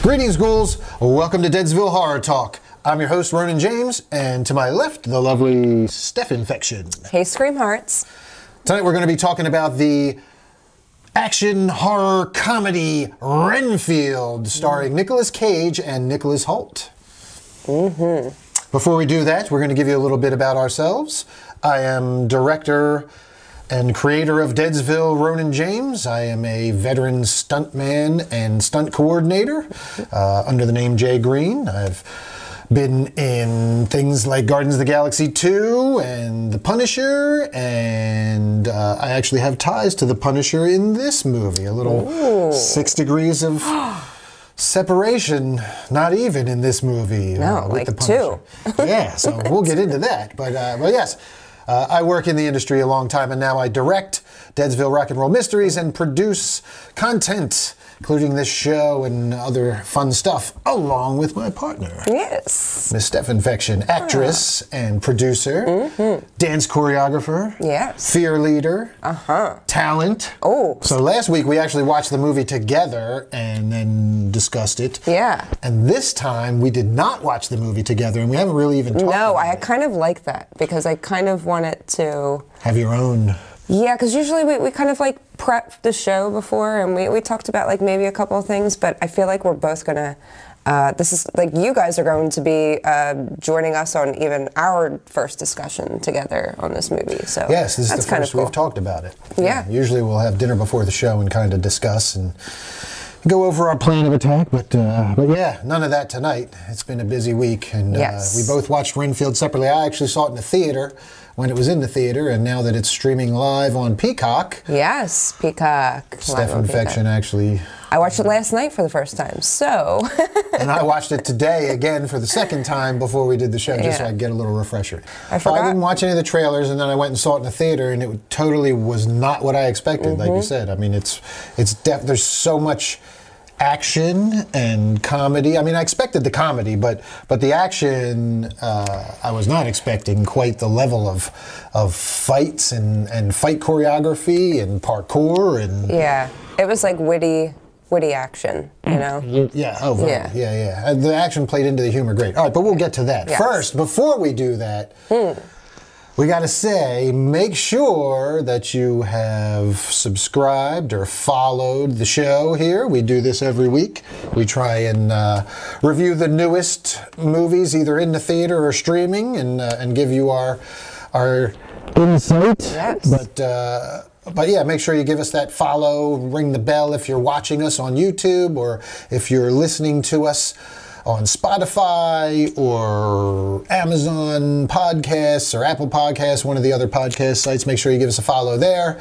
Greetings, ghouls. Welcome to Deadsville Horror Talk. I'm your host, Ronin James, and to my left, the lovely Steph Infection. Hey, Scream Hearts. Tonight we're going to be talking about the action horror comedy Renfield, starring Nicolas Cage and Nicholas Hoult. Before we do that, we're going to give you a little bit about ourselves. I am director and creator of Deadsville, Ronin James. I am a veteran stuntman and stunt coordinator under the name Jay Green. I've been in things like Guardians of the Galaxy 2 and The Punisher, and I actually have ties to The Punisher in this movie. A little 6 degrees of separation, not even in this movie. No, with like The Punisher. 2. Yeah, so we'll get into that. But yes. I work in the industry a long time, and now I direct Deadsville Rock and Roll Mysteries and produce content, including this show and other fun stuff, along with my partner. Yes. Miss Steph Infection, actress and producer, dance choreographer, Yes. Fearleader, talent. Oh. So last week we actually watched the movie together and then discussed it. Yeah. And this time we did not watch the movie together, and we haven't really even talked about No, I it. kind of like that because I kind of want it to... Have your own... Yeah, because usually we kind of like prep the show before, and we talked about like maybe a couple of things, but I feel like we're both gonna, this is like you guys are going to be joining us on even our first discussion together on this movie. So yes, this is that's the kind first of cool. we've talked about it. Yeah. Usually we'll have dinner before the show and kind of discuss and go over our plan of attack, but yeah, none of that tonight. It's been a busy week, and Yes. we both watched Renfield separately. I actually saw it in the theater when it was in the theater, and now that it's streaming live on Peacock, Yes, Peacock. Steph Live on Infection Peacock. actually... I watched it last night for the first time, so... And I watched it today again for the second time before we did the show, just so I could get a little refresher. I forgot. I didn't watch any of the trailers, and then I went and saw it in the theater, and it totally was not what I expected, like you said. I mean, there's so much action and comedy. I mean, I expected the comedy, but the action, I was not expecting quite the level of fights and fight choreography and parkour and... Yeah, it was like witty action, you know? Yeah, overall. Yeah. The action played into the humor great. All right, but we'll get to that. Yes. First, before we do that, we got to say, make sure that you have subscribed or followed the show here. We do this every week. We try and review the newest movies, either in the theater or streaming, and give you our insight. Yes. But yeah, make sure you give us that follow, ring the bell if you're watching us on YouTube, or if you're listening to us on Spotify or Amazon Podcasts or Apple Podcasts, one of the other podcast sites. Make sure you give us a follow there.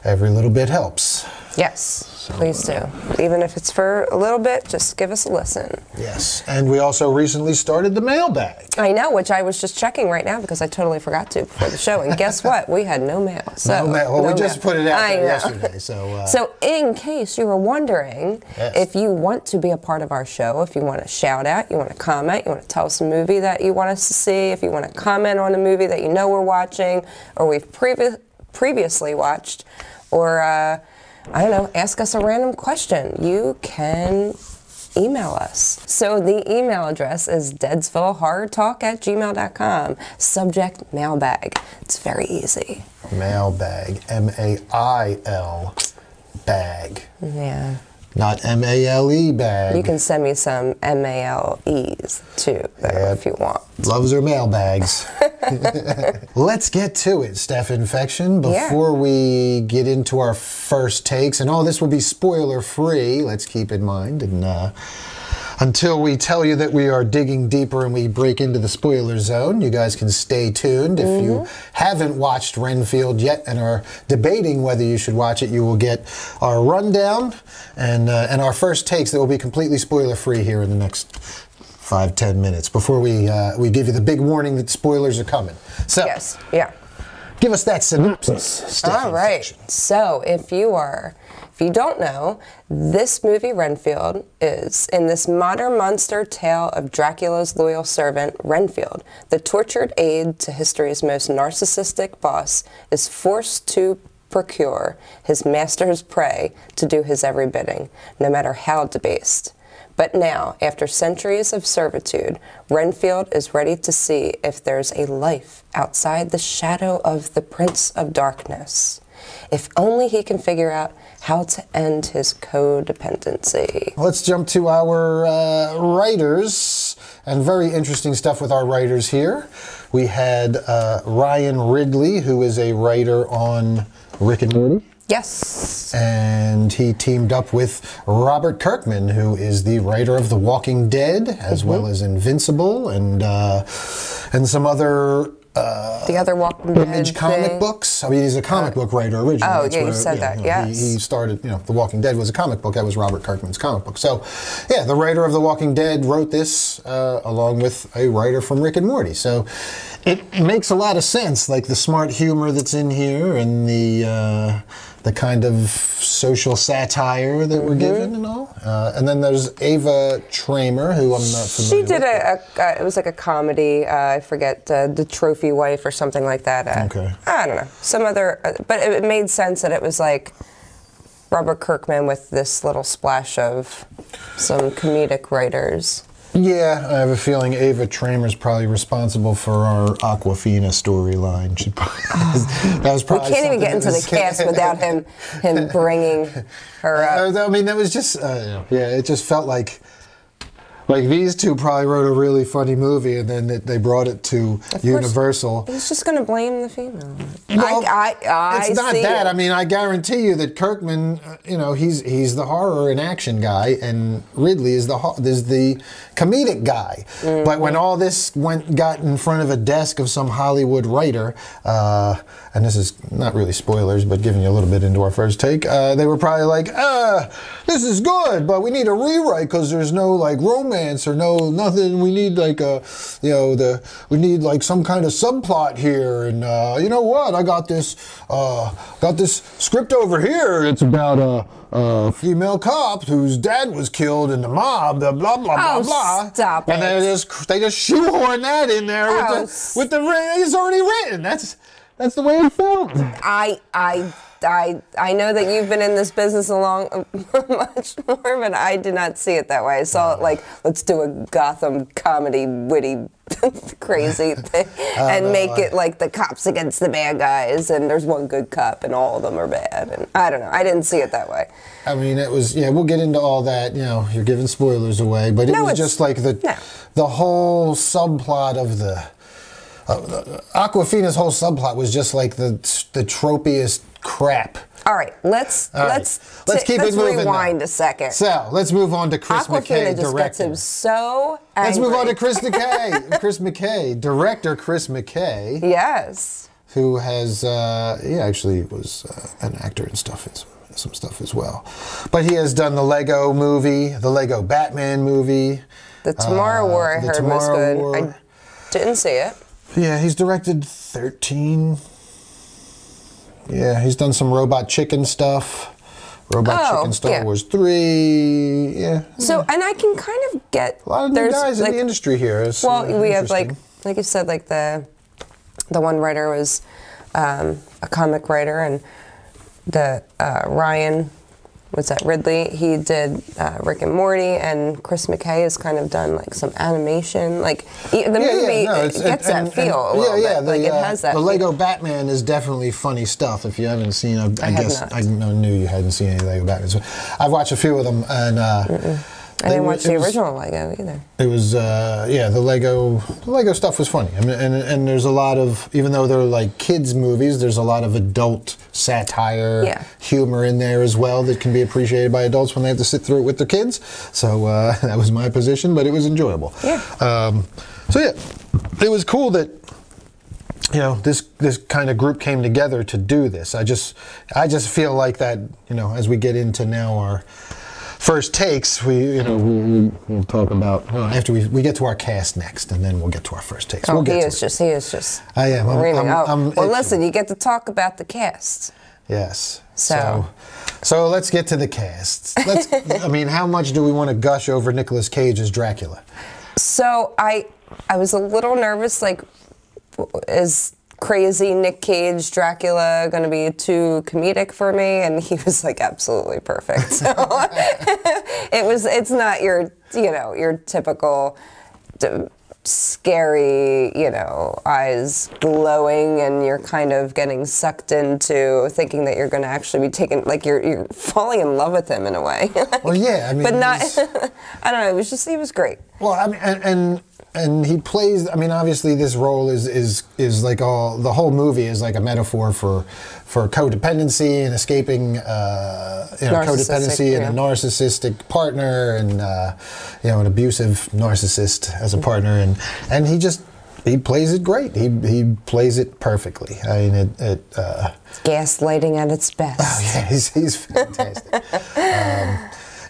Every little bit helps. Yes, please do. Even if it's for a little bit, just give us a listen. Yes, and we also recently started the mailbag. I know, which I was just checking right now because I totally forgot to before the show. And guess what? We had no mail. So, no mail. Well, we just put it out there know. yesterday. So, so in case you were wondering, Yes. if you want to be a part of our show, if you want to shout out, you want to comment, you want to tell us a movie that you want us to see, if you want to comment on a movie that you know we're watching or we've previously watched, or I don't know, ask us a random question, you can email us. So the email address is deadsvillehorrortalk@gmail.com. Subject mailbag. It's very easy. mailbag, M-A-I-L, bag. Yeah. Not M-A-L-E bag. You can send me some MALEs too, though, if you want. Loves her mailbags. Let's get to it, Steph Infection. Before we get into our first takes, and all this will be spoiler free, let's keep in mind, and until we tell you that we are digging deeper and we break into the spoiler zone, you guys can stay tuned. If you haven't watched Renfield yet and are debating whether you should watch it, you will get our rundown and our first takes that will be completely spoiler free here in the next 5-10 minutes before we give you the big warning that spoilers are coming. So, Yes, yeah. give us that synopsis, Steph All right. Infection. So if you don't know, this movie Renfield is in this modern monster tale of Dracula's loyal servant, Renfield. The tortured aide to history's most narcissistic boss is forced to procure his master's prey to do his every bidding, no matter how debased. But now, after centuries of servitude, Renfield is ready to see if there's a life outside the shadow of the Prince of Darkness. If only he can figure out how to end his codependency. Let's jump to our writers, and very interesting stuff with our writers here. We had Ryan Ridley, who is a writer on Rick and Morty. Yes. And he teamed up with Robert Kirkman, who is the writer of The Walking Dead, as well as Invincible, and some other the other Walking Dead Image comic books. I mean, he's a comic book writer originally. Oh, That's yeah, where, you said that, yes. He started, The Walking Dead was a comic book. That was Robert Kirkman's comic book. So, yeah, the writer of The Walking Dead wrote this along with a writer from Rick and Morty. So it makes a lot of sense, like the smart humor that's in here and the kind of social satire that we're given and all. And then there's Ava Tramer, who I'm not familiar with. She did it was like a comedy, I forget, The Trophy Wife or something like that. Okay. I don't know. Some other, but it made sense that it was like Robert Kirkman with this little splash of some comedic writers. Yeah, I have a feeling Ava Tramer's probably responsible for our Awkwafina storyline. She probably, that was probably we can't even get into the cast without him bringing her up. I mean, that was just, yeah, it just felt like these two probably wrote a really funny movie, and then they brought it to Universal. He's just going to blame the female. Well, I it's not see that. it. I mean, I guarantee you that Kirkman, he's the horror and action guy, and Ridley is the comedic guy. But when all this got in front of a desk of some Hollywood writer, and this is not really spoilers, but giving you a little bit into our first take, they were probably like, this is good, but we need a rewrite because there's no like romance or nothing. We need like we need like some kind of subplot here. And you know what? I got this script over here. It's about a female cop whose dad was killed in the mob. Blah blah blah blah. Stop it. And they just shoehorn that in there with the it's already written. That's the way it felt. I know that you've been in this business much more, but I did not see it that way. I saw it like, let's do a Gotham comedy, witty, crazy thing, and make it like the cops against the bad guys, and there's one good cop, and all of them are bad. And I don't know. I didn't see it that way. I mean, it was, we'll get into all that. You're giving spoilers away, but it was just like the whole subplot of the Awkwafina's whole subplot was just like the tropiest crap. All right, let's rewind a second. So let's move on to Chris McKay, Awkwafina just gets him so angry. Let's move on to Chris McKay. Chris McKay, director Chris McKay. Yes. Who has he actually was an actor and stuff. Some stuff as well, but he has done the Lego movie, the Lego Batman movie. The Tomorrow War I heard was good. I didn't see it. Yeah, he's directed 13. Yeah, he's done some Robot Chicken stuff. Chicken Star Wars 3. Yeah. So, and I can kind of get a lot of new guys in the industry here. It's, we have like you said, like the one writer was a comic writer, and the Ryan. What's that? Ridley. He did Rick and Morty, and Chris McKay has kind of done like some animation. Like the movie gets that feel. It has that. The Lego Batman is definitely funny stuff. If you haven't seen, I guess I knew you hadn't seen any Lego Batman. So I've watched a few of them, and I didn't watch the original Lego either. It was the Lego stuff was funny. I mean, and there's a lot of, even though they're like kids movies, there's a lot of adult satire, humor in there as well that can be appreciated by adults when they have to sit through it with their kids. So that was my position, but it was enjoyable. Yeah. It was cool that this kind of group came together to do this. I just feel like that, as we get into now our first takes, we'll talk about after we get to our cast next, and then we'll get to our first takes. He is just. I am. Well, listen, you get to talk about the cast. Yes. So let's get to the cast. I mean, how much do we want to gush over Nicolas Cage as Dracula? So I was a little nervous, like, crazy Nick Cage Dracula going to be too comedic for me? And he was like absolutely perfect. So it's not your, your typical scary, eyes glowing and you're kind of getting sucked into thinking that you're going to actually be taken, like you're falling in love with him in a way. Well, yeah, I mean, but not, I don't know, he was great. Well, I mean, and he plays, I mean, obviously this role is like the whole movie is like a metaphor for codependency and escaping, codependency and a narcissistic partner and, an abusive narcissist as a partner. And he plays it great. He plays it perfectly. I mean, gaslighting at its best. Oh, yeah, he's fantastic.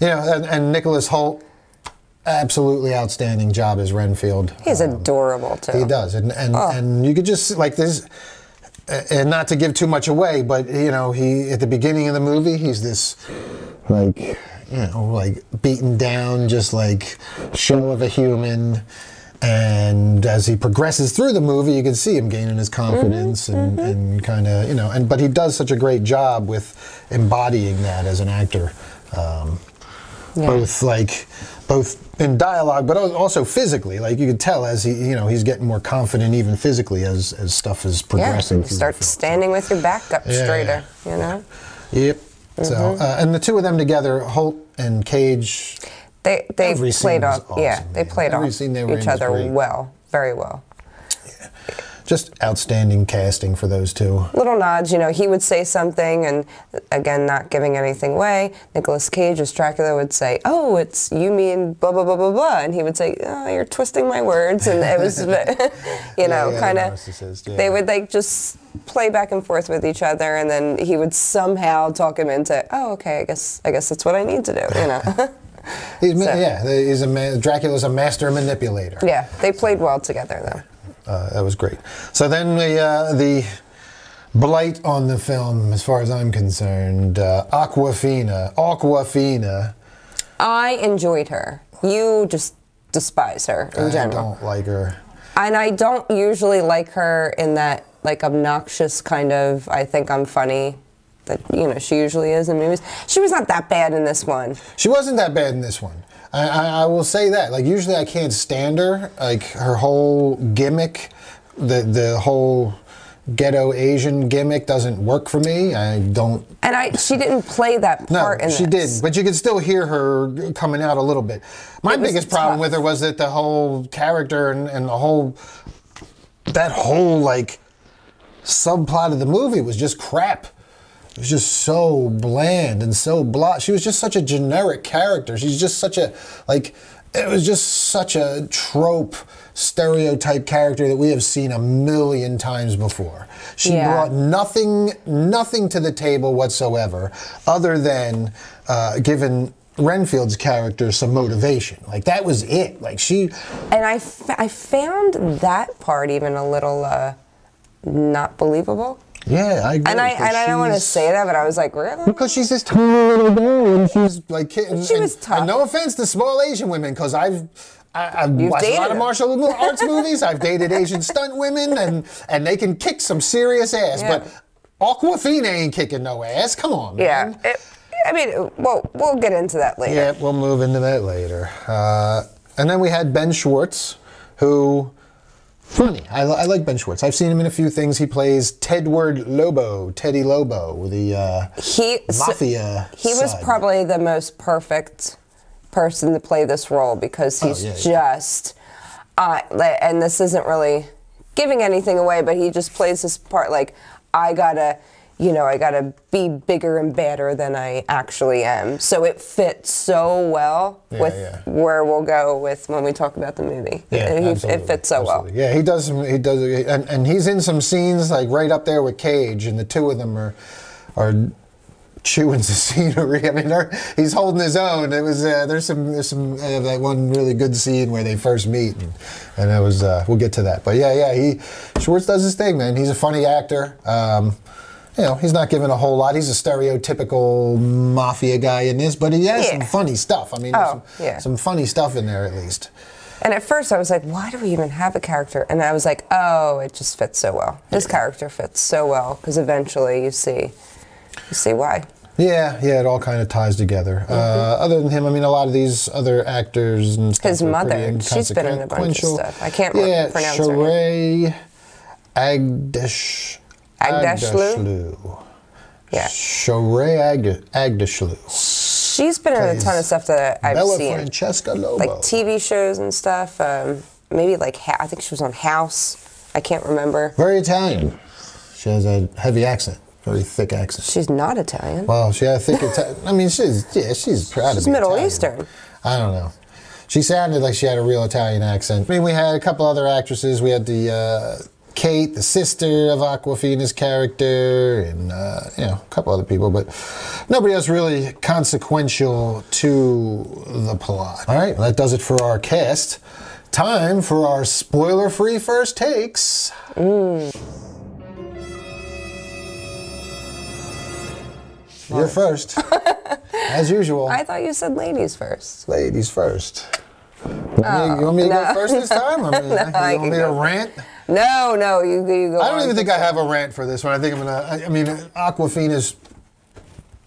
And Nicholas Hoult, absolutely outstanding job as Renfield. He's adorable too. He does, and you could just like this, and not to give too much away, but he at the beginning of the movie he's this like beaten down, just like shell of a human. And as he progresses through the movie, you can see him gaining his confidence and kind of but he does such a great job with embodying that as an actor. Both in dialogue, but also physically. Like you could tell as he's getting more confident, even physically, as stuff is progressing. Yeah, you start standing with your back up straighter. Yep. So and the two of them together, Hoult and Cage. They played off. Awesome, yeah, they played off each other well, very well. Yeah. Just outstanding casting for those two. Little nods, he would say something, and again, not giving anything away. Nicolas Cage as Dracula would say, "Oh, you mean blah blah blah blah blah," and he would say, "Oh, you're twisting my words," and it was, kind of. They would just play back and forth with each other, and then he would somehow talk him into, "Oh, okay, I guess that's what I need to do," Dracula's a master manipulator. Yeah, they played well together, though. That was great. So then the blight on the film, as far as I'm concerned, Awkwafina. I enjoyed her. You just despise her in general. I don't like her. And I don't usually like her in that obnoxious kind of, I think I'm funny, that she usually is in movies. She was not that bad in this one. She wasn't that bad in this one. I will say that. Like usually I can't stand her. Like her whole gimmick, the whole ghetto Asian gimmick doesn't work for me. I don't. And she didn't play that part in this. No, she didn't. But you could still hear her coming out a little bit. My biggest problem with her was that the whole character and that whole subplot of the movie was just crap. It was just so bland and so blah. She was just such a generic character. She's just such a, it was just such a trope, stereotype character that we have seen a million times before. She brought nothing to the table whatsoever other than giving Renfield's character some motivation. That was it. And I found that part even a little not believable. Yeah, I agree. And I don't want to say that, but I was like, really? Because she's this tiny little girl, and she's she was tough. And no offense to small Asian women, because I've watched a lot of martial arts movies. I've dated Asian stunt women, and they can kick some serious ass. Yeah. But Awkwafina ain't kicking no ass. Come on, man. Yeah. We'll get into that later. Yeah, we'll move into that later. And then we had Ben Schwartz, who. Funny. I like Ben Schwartz. I've seen him in a few things. He plays Teddy Lobo, the mafia. He was probably the most perfect person to play this role because he's just, and this isn't really giving anything away, but he just plays this part I gotta be bigger and badder than I actually am. So it fits so well with where we'll go with when we talk about the movie. Yeah, it fits so well. Yeah, he does, and he's in some scenes right up there with Cage, and the two of them are chewing some scenery. I mean, he's holding his own. It was there's some that one really good scene where they first meet, and it was we'll get to that. But Schwartz does his thing, man. He's a funny actor. He's not given a whole lot. He's a stereotypical mafia guy in this, but he has some funny stuff. I mean, some funny stuff in there at least. And at first I was like, why do we even have a character? And I was like, oh, it just fits so well. His character fits so well, because eventually you see why. Yeah, it all kind of ties together. Other than him, I mean, a lot of these other actors and stuff. His mother, she's been in a bunch of stuff. I can't pronounce her name. Agdashlu. Yeah. Shohreh Agdashlu. She's been in a ton of stuff that I've Bella seen. Francesca Lobo. Like TV shows and stuff. Maybe like, I think she was on House. I can't remember. Very Italian. She has a heavy accent. Very thick accent. She's not Italian. Well, she had a thick Italian. I mean, she's proud to be Middle Italian. Eastern. I don't know. She sounded like she had a real Italian accent. I mean, we had a couple other actresses. We had the Kate, the sister of Awkwafina's character, and a couple other people, but nobody else really consequential to the plot. All right, well, that does it for our cast. Time for our spoiler-free first takes. You're first, as usual. I thought you said ladies first. Ladies first. You want me to go first this time? I mean, you want me to rant? No, you go. I don't even think I have a rant for this one. I think I'm gonna. I mean, Awkwafina's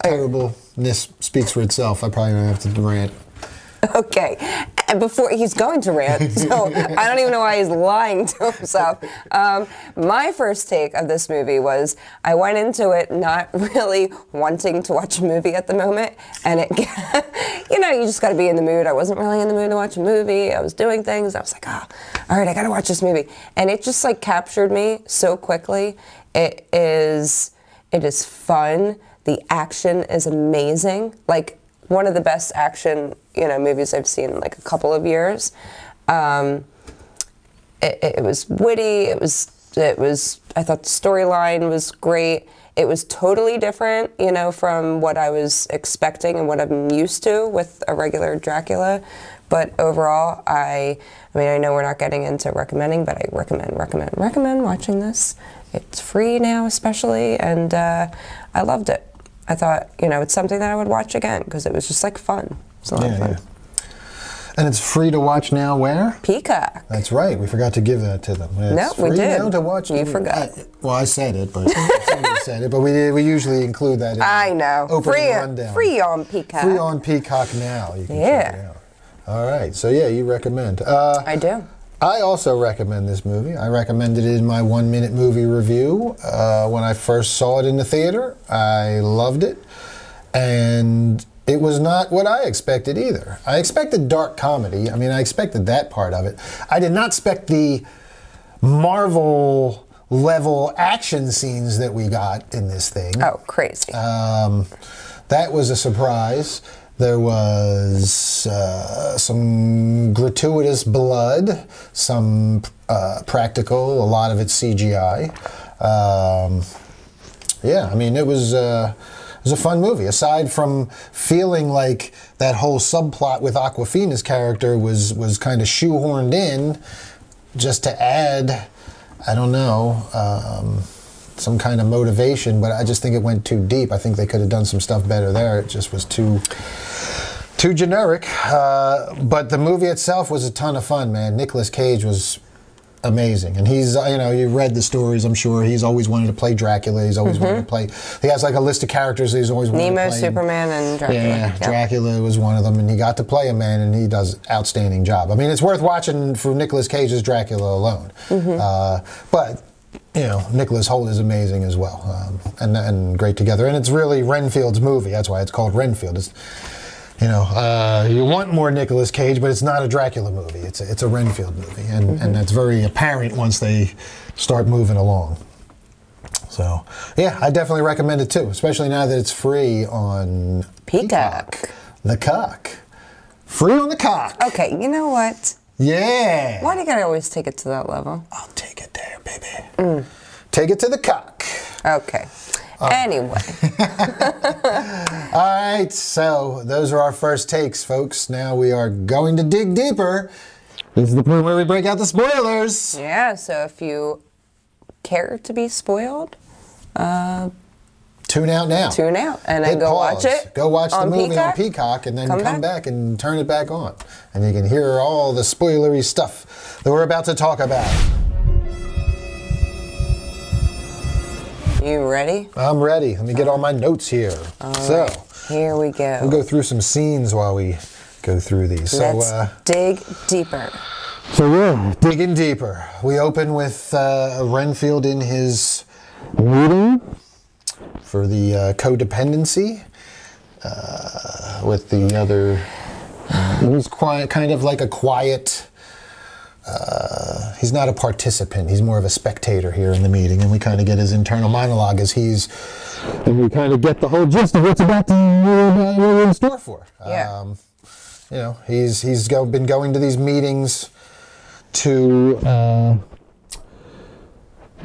terribleness speaks for itself. I probably don't have to rant. Okay, and before he's going to rant, so I don't even know why he's lying to himself. My first take of this movie was I went into it not really wanting to watch a movie at the moment, and it, you just got to be in the mood. I wasn't really in the mood to watch a movie. I was doing things. I was like, all right, I got to watch this movie, and it just like captured me so quickly. It is fun. The action is amazing. Like, one of the best action, movies I've seen in like a couple of years. It was witty. It was. I thought the storyline was great. It was totally different, from what I was expecting and what I'm used to with a regular Dracula. But overall, I know we're not getting into recommending, but I recommend watching this. It's free now, especially, and I loved it. I thought, it's something that I would watch again because it was just like fun. It's a lot of fun. Yeah. And it's free to watch now where? Peacock. That's right. We forgot to give that to them. It's we did. Free now to watch. You forgot. I said it, but somebody said it. But we usually include that in the opening rundown. Free on Peacock. Free on Peacock now. You can check it out. All right. So, you recommend. I do. I also recommend this movie. I recommended it in my 1-minute movie review when I first saw it in the theater. I loved it, and it was not what I expected either. I expected dark comedy. I mean, I expected that part of it. I did not expect the Marvel-level action scenes that we got in this thing. Oh, crazy. That was a surprise. There was some gratuitous blood, some practical, a lot of it CGI. It was a fun movie. Aside from feeling like that whole subplot with Awkwafina's character was kind of shoehorned in just to add, I don't know, some kind of motivation, but I just think it went too deep. I think they could have done some stuff better there. It just was too generic. But the movie itself was a ton of fun, man. Nicolas Cage was amazing. And he's, you read the stories, I'm sure. He's always wanted to play Dracula. He's always wanted to play, he has like a list of characters that he's always wanted to play. Nemo, Superman, and Dracula. Yeah, Dracula was one of them, and he got to play a man, and he does an outstanding job. I mean, it's worth watching for Nicolas Cage's Dracula alone. But Nicholas Hoult is amazing as well, and great together. And it's really Renfield's movie. That's why it's called Renfield. It's, you want more Nicolas Cage, but it's not a Dracula movie. It's a Renfield movie, and that's very apparent once they start moving along. So, yeah, I definitely recommend it too, especially now that it's free on Peacock. The cock. Free on the cock. Okay, you know what? Yeah. Why do you gotta always take it to that level? I'll take it there, baby. Take it to the cock. Okay. Anyway. All right, so those are our first takes, folks. Now we are going to dig deeper. This is the point where we break out the spoilers. Yeah, so if you care to be spoiled, tune out now. Tune out and then Hit go pause. watch it. Go watch the movie Peacock. on Peacock, and then come back. back and turn it back on. And you can hear all the spoilery stuff that we're about to talk about. You ready? I'm ready. Let me get all my notes here. So, here we go. we'll go through some scenes while we go through these. Let's dig deeper. So we're digging deeper. We open with Renfield in his meeting for the codependency with the other. He's quiet, kind of like a quiet. He's not a participant. He's more of a spectator here in the meeting, and we kind of get his internal monologue as and we kind of get the whole gist of what's about to what we're in store for. Yeah. You know, he's been going to these meetings to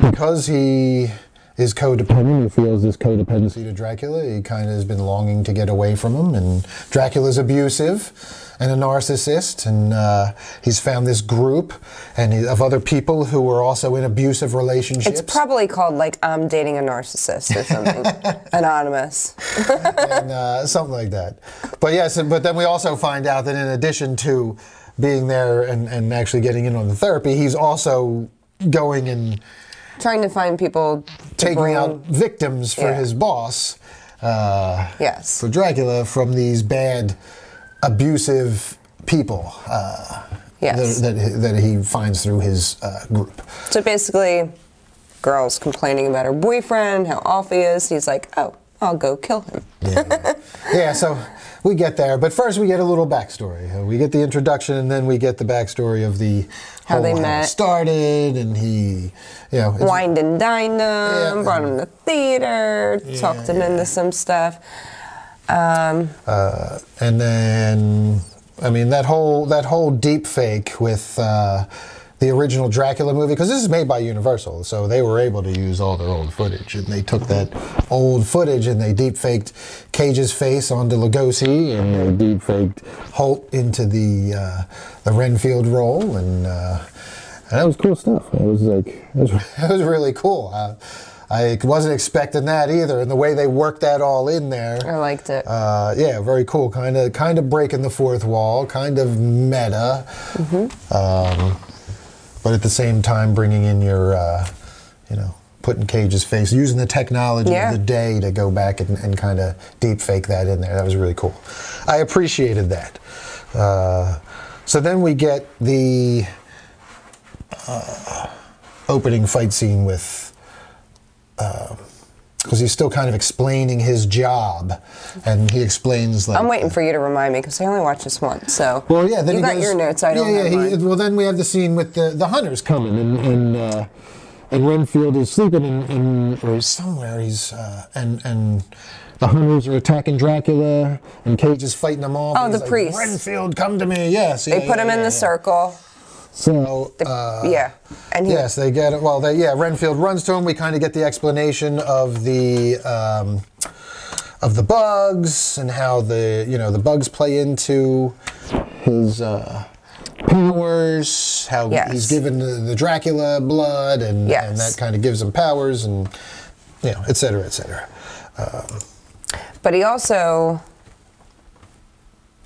because he is codependent. He feels this codependency to Dracula. He kind of has been longing to get away from him, and Dracula's abusive and a narcissist, and he's found this group of other people who are also in abusive relationships. It's probably called like I'm dating a narcissist or something. Anonymous. And something like that. But yes, but then we also find out that in addition to being there and actually getting in on the therapy, he's also going and trying to find people taking out victims for his boss. Yes. For Dracula from these bad, abusive people Yes. that he finds through his group. So basically, girl's complaining about her boyfriend, how off he is. He's like, oh, I'll go kill him. Yeah, so we get there. But first we get a little backstory. We get the introduction, and then we get the backstory of how they met. It started, and he, you know... Wined and dined him, brought him to theater, talked him into some stuff. And then, I mean, that whole deep fake with the original Dracula movie, because this is made by Universal, so they were able to use all their old footage, and they took that old footage and they deep faked Cage's face onto Lugosi, and they deep faked Hoult into the Renfield role, and that was cool stuff. It was really cool. I wasn't expecting that either, and the way they worked that all in there. I liked it. Yeah, very cool. Kind of breaking the fourth wall, kind of meta, but at the same time bringing in your, you know, putting Cage's face, using the technology of the day to go back and kind of deep fake that in there. That was really cool. I appreciated that. So then we get the opening fight scene with. Because he's still kind of explaining his job, and he explains like... I'm waiting for you to remind me, because I only watched this once, so... Well, yeah, then you got your notes, I don't have mine. Well, then we have the scene with the hunters coming, and Renfield is sleeping or somewhere, and the hunters are attacking Dracula, and Cage is fighting them off. Oh, the priest. Renfield, come to me, yes. They put him in the circle. So, and yes, they get it. Well, Renfield runs to him. We kind of get the explanation of the bugs and how the bugs play into his powers. How he's given the Dracula blood, and that kind of gives him powers, and et cetera, et cetera. But he also.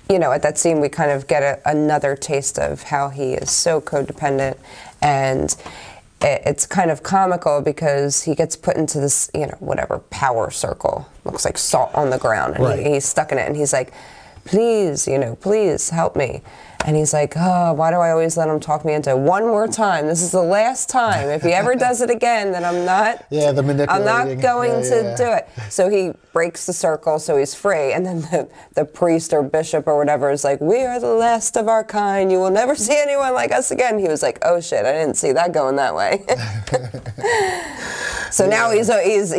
At that scene, we kind of get another taste of how he is so codependent, and it's kind of comical because he gets put into this, whatever, power circle. Looks like salt on the ground, and he's stuck in it, and he's like, please, please help me. And he's like, oh, why do I always let him talk me into it? One more time. This is the last time. If he ever does it again, then I'm not. The manipulating. I'm not going to do it. So he breaks the circle, so he's free. And then the priest or bishop or whatever is like, we are the last of our kind. You will never see anyone like us again. He was like, oh shit, I didn't see that going that way. So now he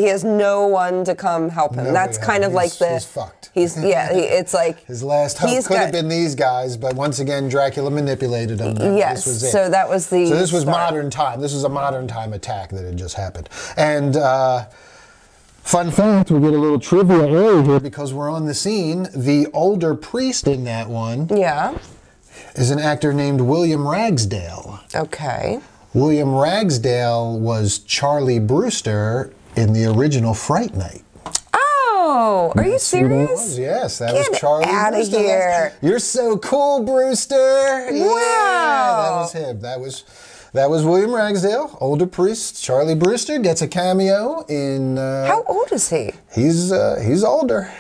has no one to come help him. That's kind of like he's fucked. It's like his last hope could have been these guys, but once again, Dracula manipulated him. Yes, this was it. So that was the. So this was modern time. This was a modern time attack that had just happened. And fun fact, we get a little trivia early here because we're on the scene. The older priest in that one, is an actor named William Ragsdale. Okay. William Ragsdale was Charlie Brewster in the original Fright Night. No, are you serious? Yes, that Get was Charlie out of Brewster. here. You're so cool, Brewster. Wow. Yeah, that was him. That was William Ragsdale, older priest. Charlie Brewster gets a cameo in... How old is he? He's older.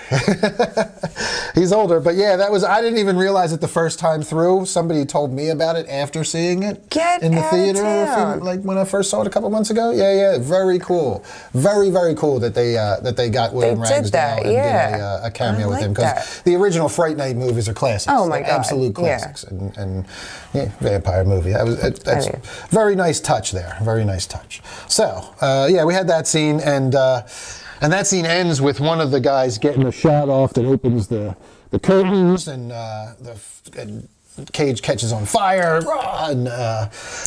He's older, but yeah, that was, I didn't even realize it the first time through. Somebody told me about it after seeing it in the theater, like when I first saw it a couple months ago. Yeah, very cool. Very, very cool that they got William Ragsdale and did a cameo with him, because the original Fright Night movies are classics. Oh my God. Absolute classics. And yeah, vampire movie. That's very nice touch there. Very nice touch. So, yeah, we had that scene, and that scene ends with one of the guys getting a shot off that opens the curtains, and the cage catches on fire, and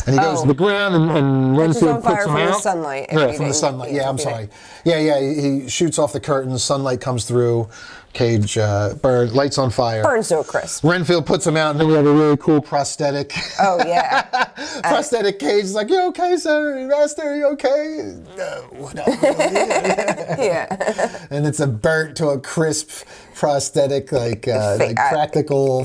he goes to the ground, and Renfield puts him out. From the sunlight. Yeah, from the sunlight. Yeah, I'm sorry. Yeah, he shoots off the curtains, sunlight comes through, cage lights on fire. Burns to a crisp. Renfield puts him out, and then we have a really cool prosthetic. Oh, yeah. Prosthetic cage is like, you okay, sir? Master, you okay? No, not really. Yeah. And it's a burnt to a crisp prosthetic, like practical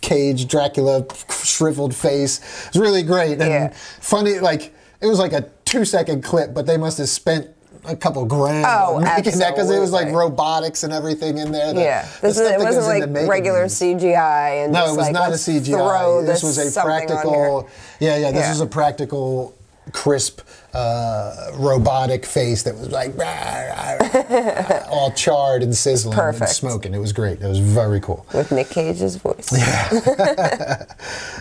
cage, Dracula, shriveled face. It's really great and funny. Like, it was like a 2-second clip, but they must have spent a couple grand making that, because it was like robotics and everything in there. It wasn't like regular CGI. And no, it was not a CGI. This was a practical. This was a practical, crisp, robotic face that was like all charred and sizzling and smoking. It was great. It was very cool. With Nick Cage's voice. Yeah.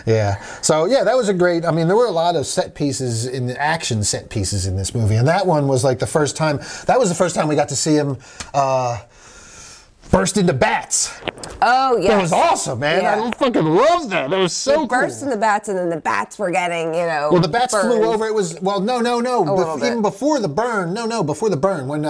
Yeah. So yeah, that was a great. I mean, there were a lot of set pieces in the action set pieces in this movie, and that one was like the first time. That was the first time we got to see him burst into bats. Oh, yes. That was awesome, man. Yeah. I fucking loved that. That was so cool. Burst into bats, and then the bats were getting, Well, the bats flew over. It was, no. Even before the burn. Before the burn. When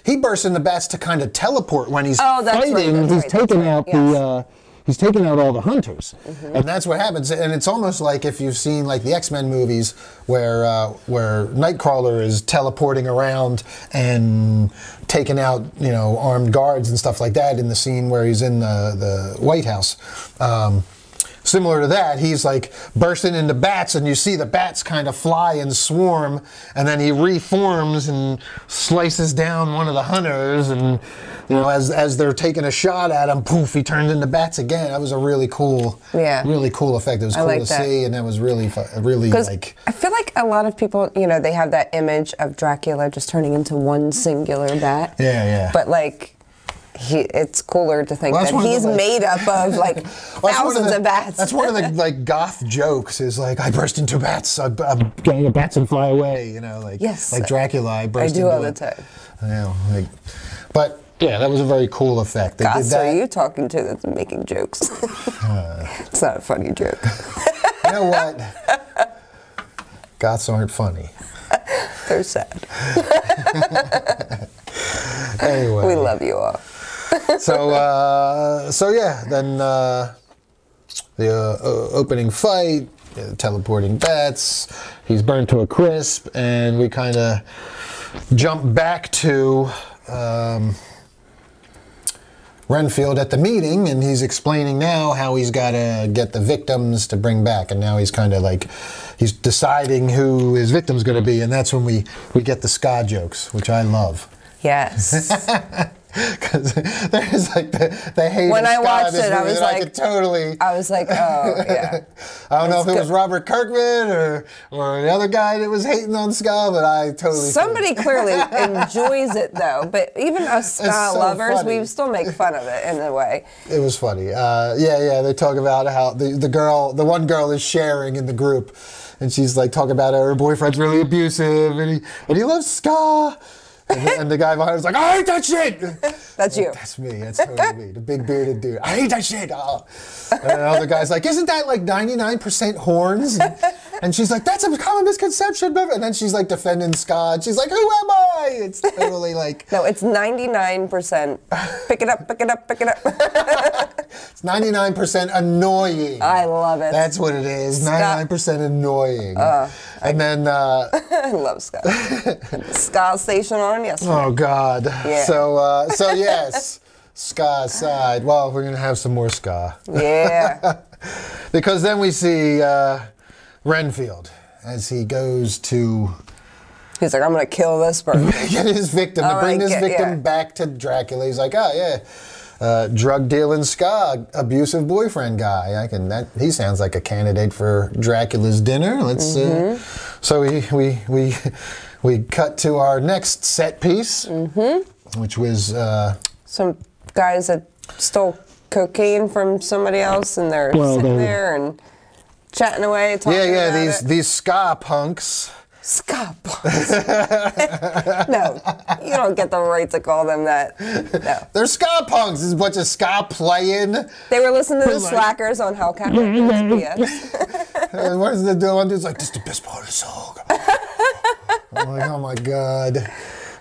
he bursts into bats to kind of teleport when he's fighting. He's taking out the... He's taking out all the hunters, and that's what happens. And it's almost like if you've seen like the X-Men movies, where Nightcrawler is teleporting around and taking out armed guards and stuff like that in the scene where he's in the White House. Similar to that, he's like bursting into bats, and you see the bats kind of fly and swarm, and then he reforms and slices down one of the hunters, and as they're taking a shot at him, poof, he turns into bats again. That was a really cool effect. It was cool to see, and that was really like. I feel like a lot of people, they have that image of Dracula just turning into one singular bat. Yeah. But like. It's cooler to think that he's made up of like thousands of bats. That's one of the like goth jokes. Is like, I burst into bats. I'm getting bats and fly away. Like Dracula. I burst into all the time. But yeah, that was a very cool effect. Goths are you talking to that's making jokes? It's not a funny joke. You know what? Goths aren't funny. They're sad. Anyway, we love you all. So yeah, then the opening fight, teleporting bats, he's burned to a crisp, and we kind of jump back to Renfield at the meeting, and he's explaining now how he's got to get the victims to bring back, and now he's kind of like, he's deciding who his victim's going to be, and that's when we get the ska jokes, which I love. Yes. Because there's like the hate when of I ska watched this it, movie I was like, totally. I was like, oh yeah. I don't know if it was Robert Kirkman or the other guy that was hating on ska, but I totally. Somebody clearly enjoys it though, but even us ska lovers, we still make fun of it in a way. It was funny. Yeah. They talk about how the one girl is sharing in the group, and she's like talking about her boyfriend's really abusive, and he loves ska. And the guy behind her was like, I hate that shit! That's you. That's me. That's totally me. The big bearded dude. I hate that shit! Oh. And the other guy's like, isn't that like 99% horns? And she's like, that's a common misconception. And then she's like defending ska. And she's like, who am I? It's totally like... No, it's 99%. Pick it up, pick it up, pick it up. It's 99% annoying. I love it. That's what it is. 99% annoying. And then I love ska. Ska station on yesterday. oh God. Yeah. So yes, ska aside. Well, we're gonna have some more ska. Yeah. Because then we see Renfield as he goes to He's like, I'm gonna kill this person. get his victim, to bring this victim back to Dracula. He's like, oh yeah, drug dealing ska, abusive boyfriend guy. He sounds like a candidate for Dracula's dinner. Let's. So we cut to our next set piece, which was some guys that stole cocaine from somebody else, and they're sitting there and chatting away, talking about these ska punks. Ska punks. No, you don't get the right to call them that. No. They're ska punks. There's a bunch of ska playing. They were listening to the Slackers on Hellcat Records, And what is the one dude's like, this is the best part of the song. I'm like, oh my God.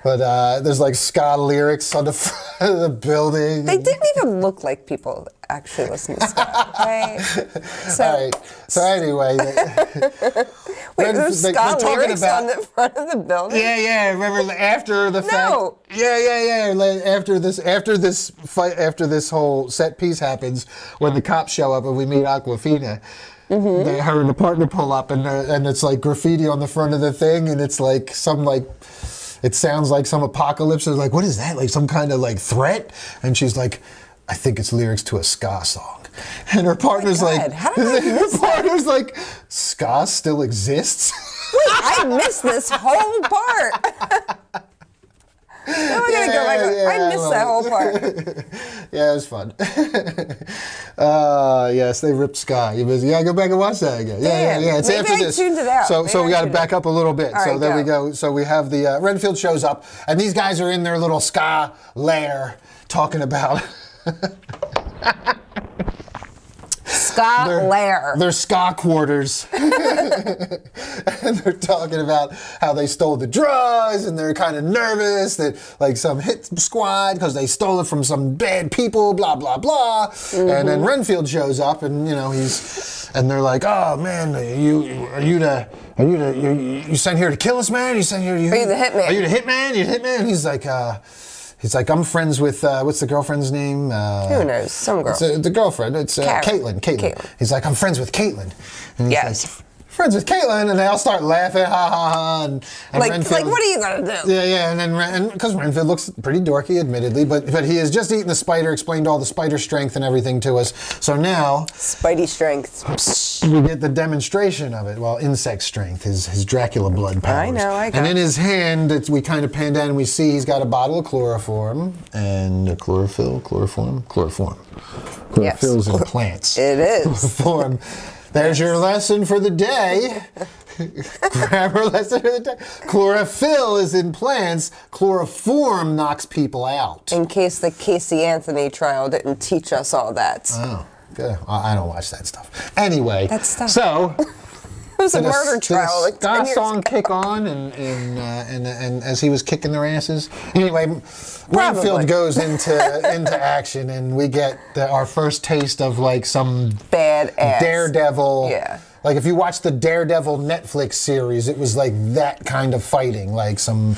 But there's like ska lyrics on the front of the building. They didn't even look like people actually listen to ska, okay? So, all right. So anyway. wait, there's ska lyrics on the front of the building? Yeah. Remember after the fact? No. Yeah. Like, after this fight, after this whole set piece happens, when the cops show up and we meet Awkwafina, her and the partner pull up and it's like graffiti on the front of the thing, and it's like it sounds like some apocalypse. They're like, what is that? Like some kind of like threat? And she's like, I think it's lyrics to a ska song. And her partner's like, ska still exists? Wait, I missed this whole part. Now I gotta go back. I missed that whole part. Yeah, it was fun. Yes, they ripped ska. You gotta go back and watch that again. Yeah. It's maybe after I this. tuned it out. So we gotta back up a little bit. All So right, there we go. So we have the Renfield shows up, and these guys are in their little ska lair talking about. Ska lair. Their ska quarters. And they're talking about how they stole the drugs, and they're kind of nervous that like some hit squad because they stole it from some bad people, blah blah blah. And then Renfield shows up, and and they're like, oh man, you sent here to kill us, man? You sent here? Are you the hitman? Are you the hitman? You the hitman? He's like, I'm friends with, what's the girlfriend's name? Who knows? Some girl. It's the girlfriend. It's Caitlin. He's like, I'm friends with Caitlin. And he's like, friends with Caitlin, and they all start laughing, ha ha ha. And like, Renfield, what are you gonna do? Yeah, and then because Renfield looks pretty dorky, admittedly, but he has just eaten the spider, explained all the spider strength and everything to us. So now, Spidey strength. We get the demonstration of it. Well, insect strength, his Dracula blood powers. I know, I got And in his hand, we kind of pan down and we see he's got a bottle of chloroform and a chloroform. Chlorophyll's in plants. It is. Chloroform. There's your lesson for the day. Grammar lesson for the day. Chlorophyll is in plants. Chloroform knocks people out. In case the Casey Anthony trial didn't teach us all that. Oh, good. I don't watch that stuff. Anyway, that stuff. So it was a murder trial. Did a ska song kick on, and as he was kicking their asses. Anyway, Renfield goes into action, and we get our first taste of like some badass Daredevil. Yeah. Like if you watch the Daredevil Netflix series, it was like that kind of fighting, like some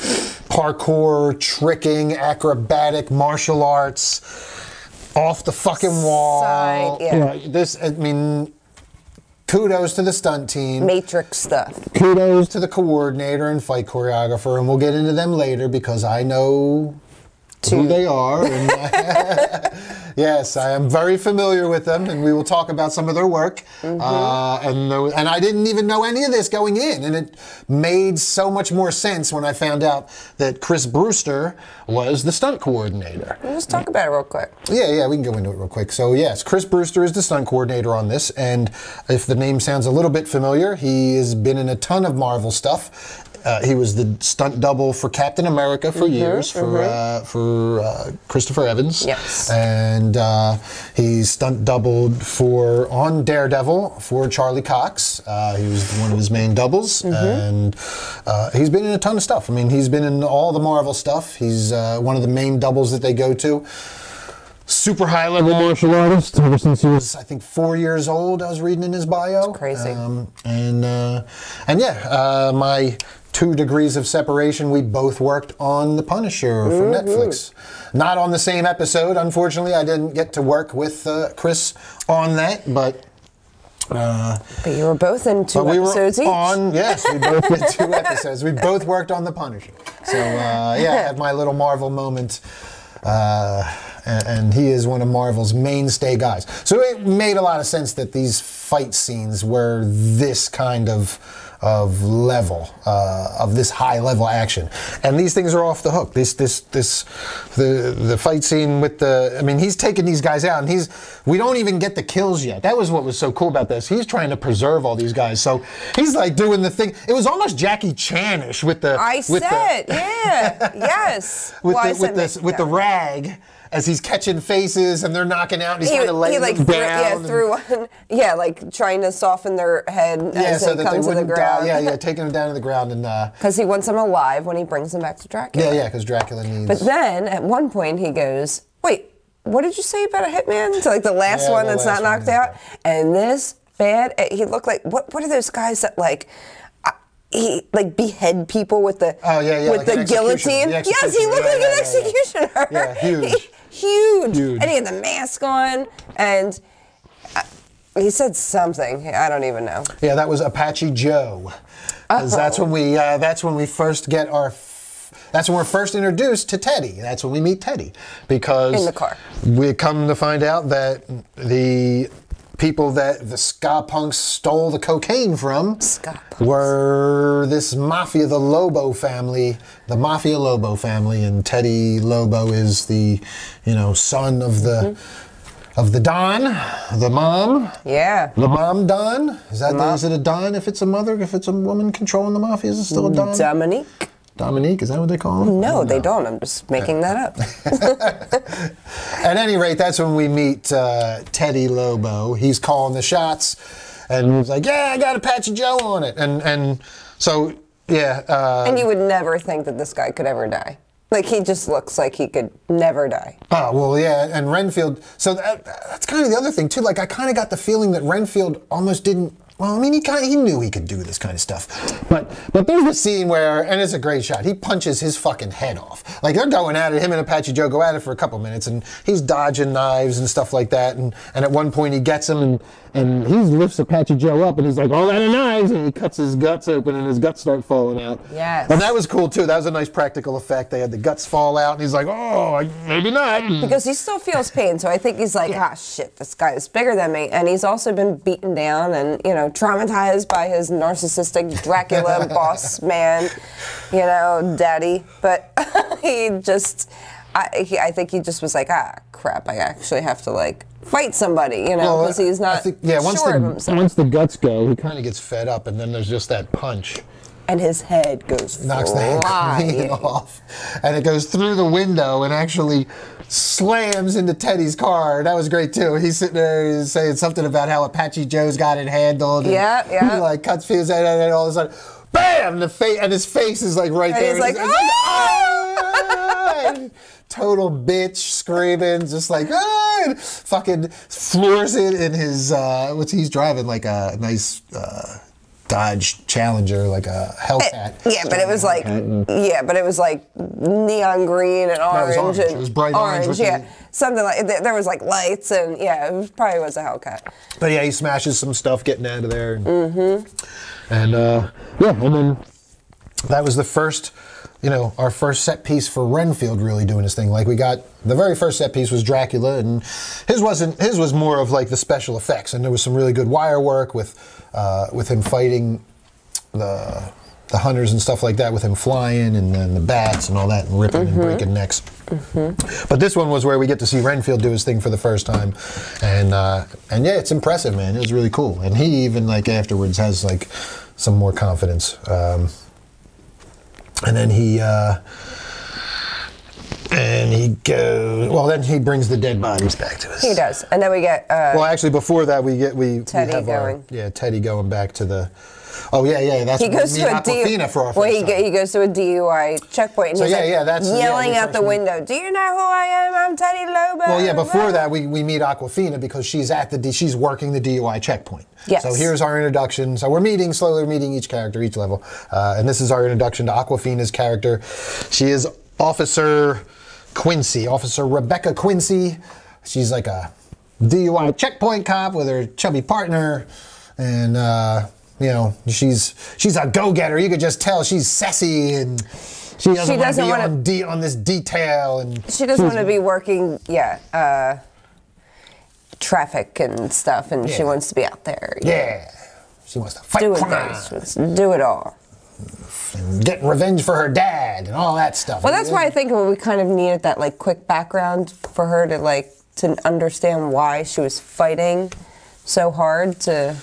parkour, tricking, acrobatic, martial arts, off the fucking wall. Kudos to the stunt team. Matrix stuff. Kudos to the coordinator and fight choreographer, and we'll get into them later because I know who they are. And yes, I am very familiar with them, and we will talk about some of their work. And I didn't even know any of this going in, and it made so much more sense when I found out that Chris Brewster was the stunt coordinator. Let's talk about it real quick. Yeah, we can go into it real quick. So yes, Chris Brewster is the stunt coordinator on this, and if the name sounds a little bit familiar, he has been in a ton of Marvel stuff. He was the stunt double for Captain America for years, for Christopher Evans. Yes. And he's stunt doubled on Daredevil for Charlie Cox. He was one of his main doubles. And he's been in a ton of stuff. I mean, he's been in all the Marvel stuff. He's one of the main doubles that they go to. super high-level martial artist ever since he was, I think, 4 years old. I was reading in his bio. It's crazy. And yeah, my 2 degrees of separation, we both worked on The Punisher for Netflix. Not on the same episode, unfortunately. I didn't get to work with Chris on that, but you were both in 2 episodes each. Yes, we both did 2 episodes. We both worked on The Punisher. So yeah, I had my little Marvel moment. And he is one of Marvel's mainstay guys. So it made a lot of sense that these fight scenes were this kind of level, of this high level action. And these things are off the hook. The fight scene with I mean, he's taking these guys out, and we don't even get the kills yet. That was what was so cool about this. He's trying to preserve all these guys. So he's like doing the thing. It was almost Jackie Chan-ish with the... yes. With the rag. As he's catching faces and they're knocking out, and he's trying to lay them down. Threw one. Yeah, like trying to soften their head as they come to the ground. Taking them down to the ground, and because he wants them alive when he brings them back to Dracula. Yeah, because Dracula needs. But then at one point he goes, "Wait, what did you say about a hitman?" It's like the last one that's not knocked out. And this he looked like what are those guys that like? He like behead people with the with the guillotine. Yes, he looked like an executioner. Yeah, huge. Huge. And he had the mask on, and he said something. I don't even know. Yeah, that was Apache Joe. Because that's when we first get that's when we're first introduced to Teddy. That's when we meet Teddy. Because in the car. We come to find out that the people that the ska punks stole the cocaine from were this mafia, the Lobo family, and Teddy Lobo is the, son of the Don, the mom. Yeah. The mom Don. Is it a Don if it's a mother? If it's a woman controlling the mafia, is it still a Don? Dominique, is that what they call him? No, they don't. I'm just making that up. At any rate, that's when we meet Teddy Lobo. He's calling the shots, and he's like, "Yeah, I got Apache Joe on it," and so yeah. And you would never think that this guy could ever die. Like, he just looks like he could never die. Oh, well, yeah, and Renfield, so that's kind of the other thing, too. Like, I kind of got the feeling that Renfield almost didn't. Well, I mean, he knew he could do this kind of stuff. But there's a scene where, and it's a great shot, he punches his fucking head off. Like, they're going at it, him and Apache Joe go at it for a couple minutes, and he's dodging knives and stuff like that, and at one point he gets him, and he lifts Apache Joe up, and he's like, all out of knives, and he cuts his guts open, and his guts start falling out. Yes. And that was cool, too. That was a nice practical effect. They had the guts fall out, and he's like, oh, maybe not. Because he still feels pain, so I think he's like, shit, this guy is bigger than me, and he's also been beaten down and, traumatized by his narcissistic Dracula boss man, daddy. But he just, I think he just was like, crap, I actually have to, fight somebody, because he's not sure of himself. Once the guts go, he kind of gets fed up, and then there's just that punch. And his head goes knocks the head clean off. And it goes through the window and actually slams into Teddy's car. That was great, too. He's sitting there saying something about how Apache Joe's got it handled. And he, cuts his head and all of a sudden, bam! And his face is, right there. He's like, ah! Total bitch, screaming, just fucking floors it in his, he's driving, a nice, Dodge Challenger, like a Hellcat. But it was neon green and orange. It was orange. It was bright orange. Something like there was lights and it probably was a Hellcat. But yeah, he smashes some stuff getting out of there. And then that was the first, our first set piece for Renfield really doing his thing. We got the very first set piece was Dracula, and his was more of the special effects, and there was some really good wire work with him fighting the hunters and stuff like that, with him flying and then the bats and all that, and ripping and breaking necks. But this one was where we get to see Renfield do his thing for the first time, and yeah, it's impressive, man. It was really cool, and he even afterwards has some more confidence. And then he goes. Well, then he brings the dead bodies back to us. He does, and then we get. Well, actually, before that, we Teddy have going. Teddy going back to Oh yeah. That's he goes we meet Awkwafina for our first time. He goes to a DUI checkpoint and he's yelling out the window. Do you know who I am? I'm Teddy Lobo. Well, yeah. Before that, we meet Awkwafina because she's she's working the DUI checkpoint. Yes. So here's our introduction. So we're slowly meeting each character, each level, and this is our introduction to Awkwafina's character. She is Officer Rebecca Quincy. She's like a DUI checkpoint cop with her chubby partner, and you know, she's a go-getter. You could just tell she's sassy, and she doesn't want to be on this detail, and she doesn't want to be working traffic and stuff, and she wants to be out there. Yeah, she wants to fight crime. She wants to do it all. And get revenge for her dad and all that stuff. Well, that's why I think we kind of needed that like quick background for her to understand why she was fighting so hard to.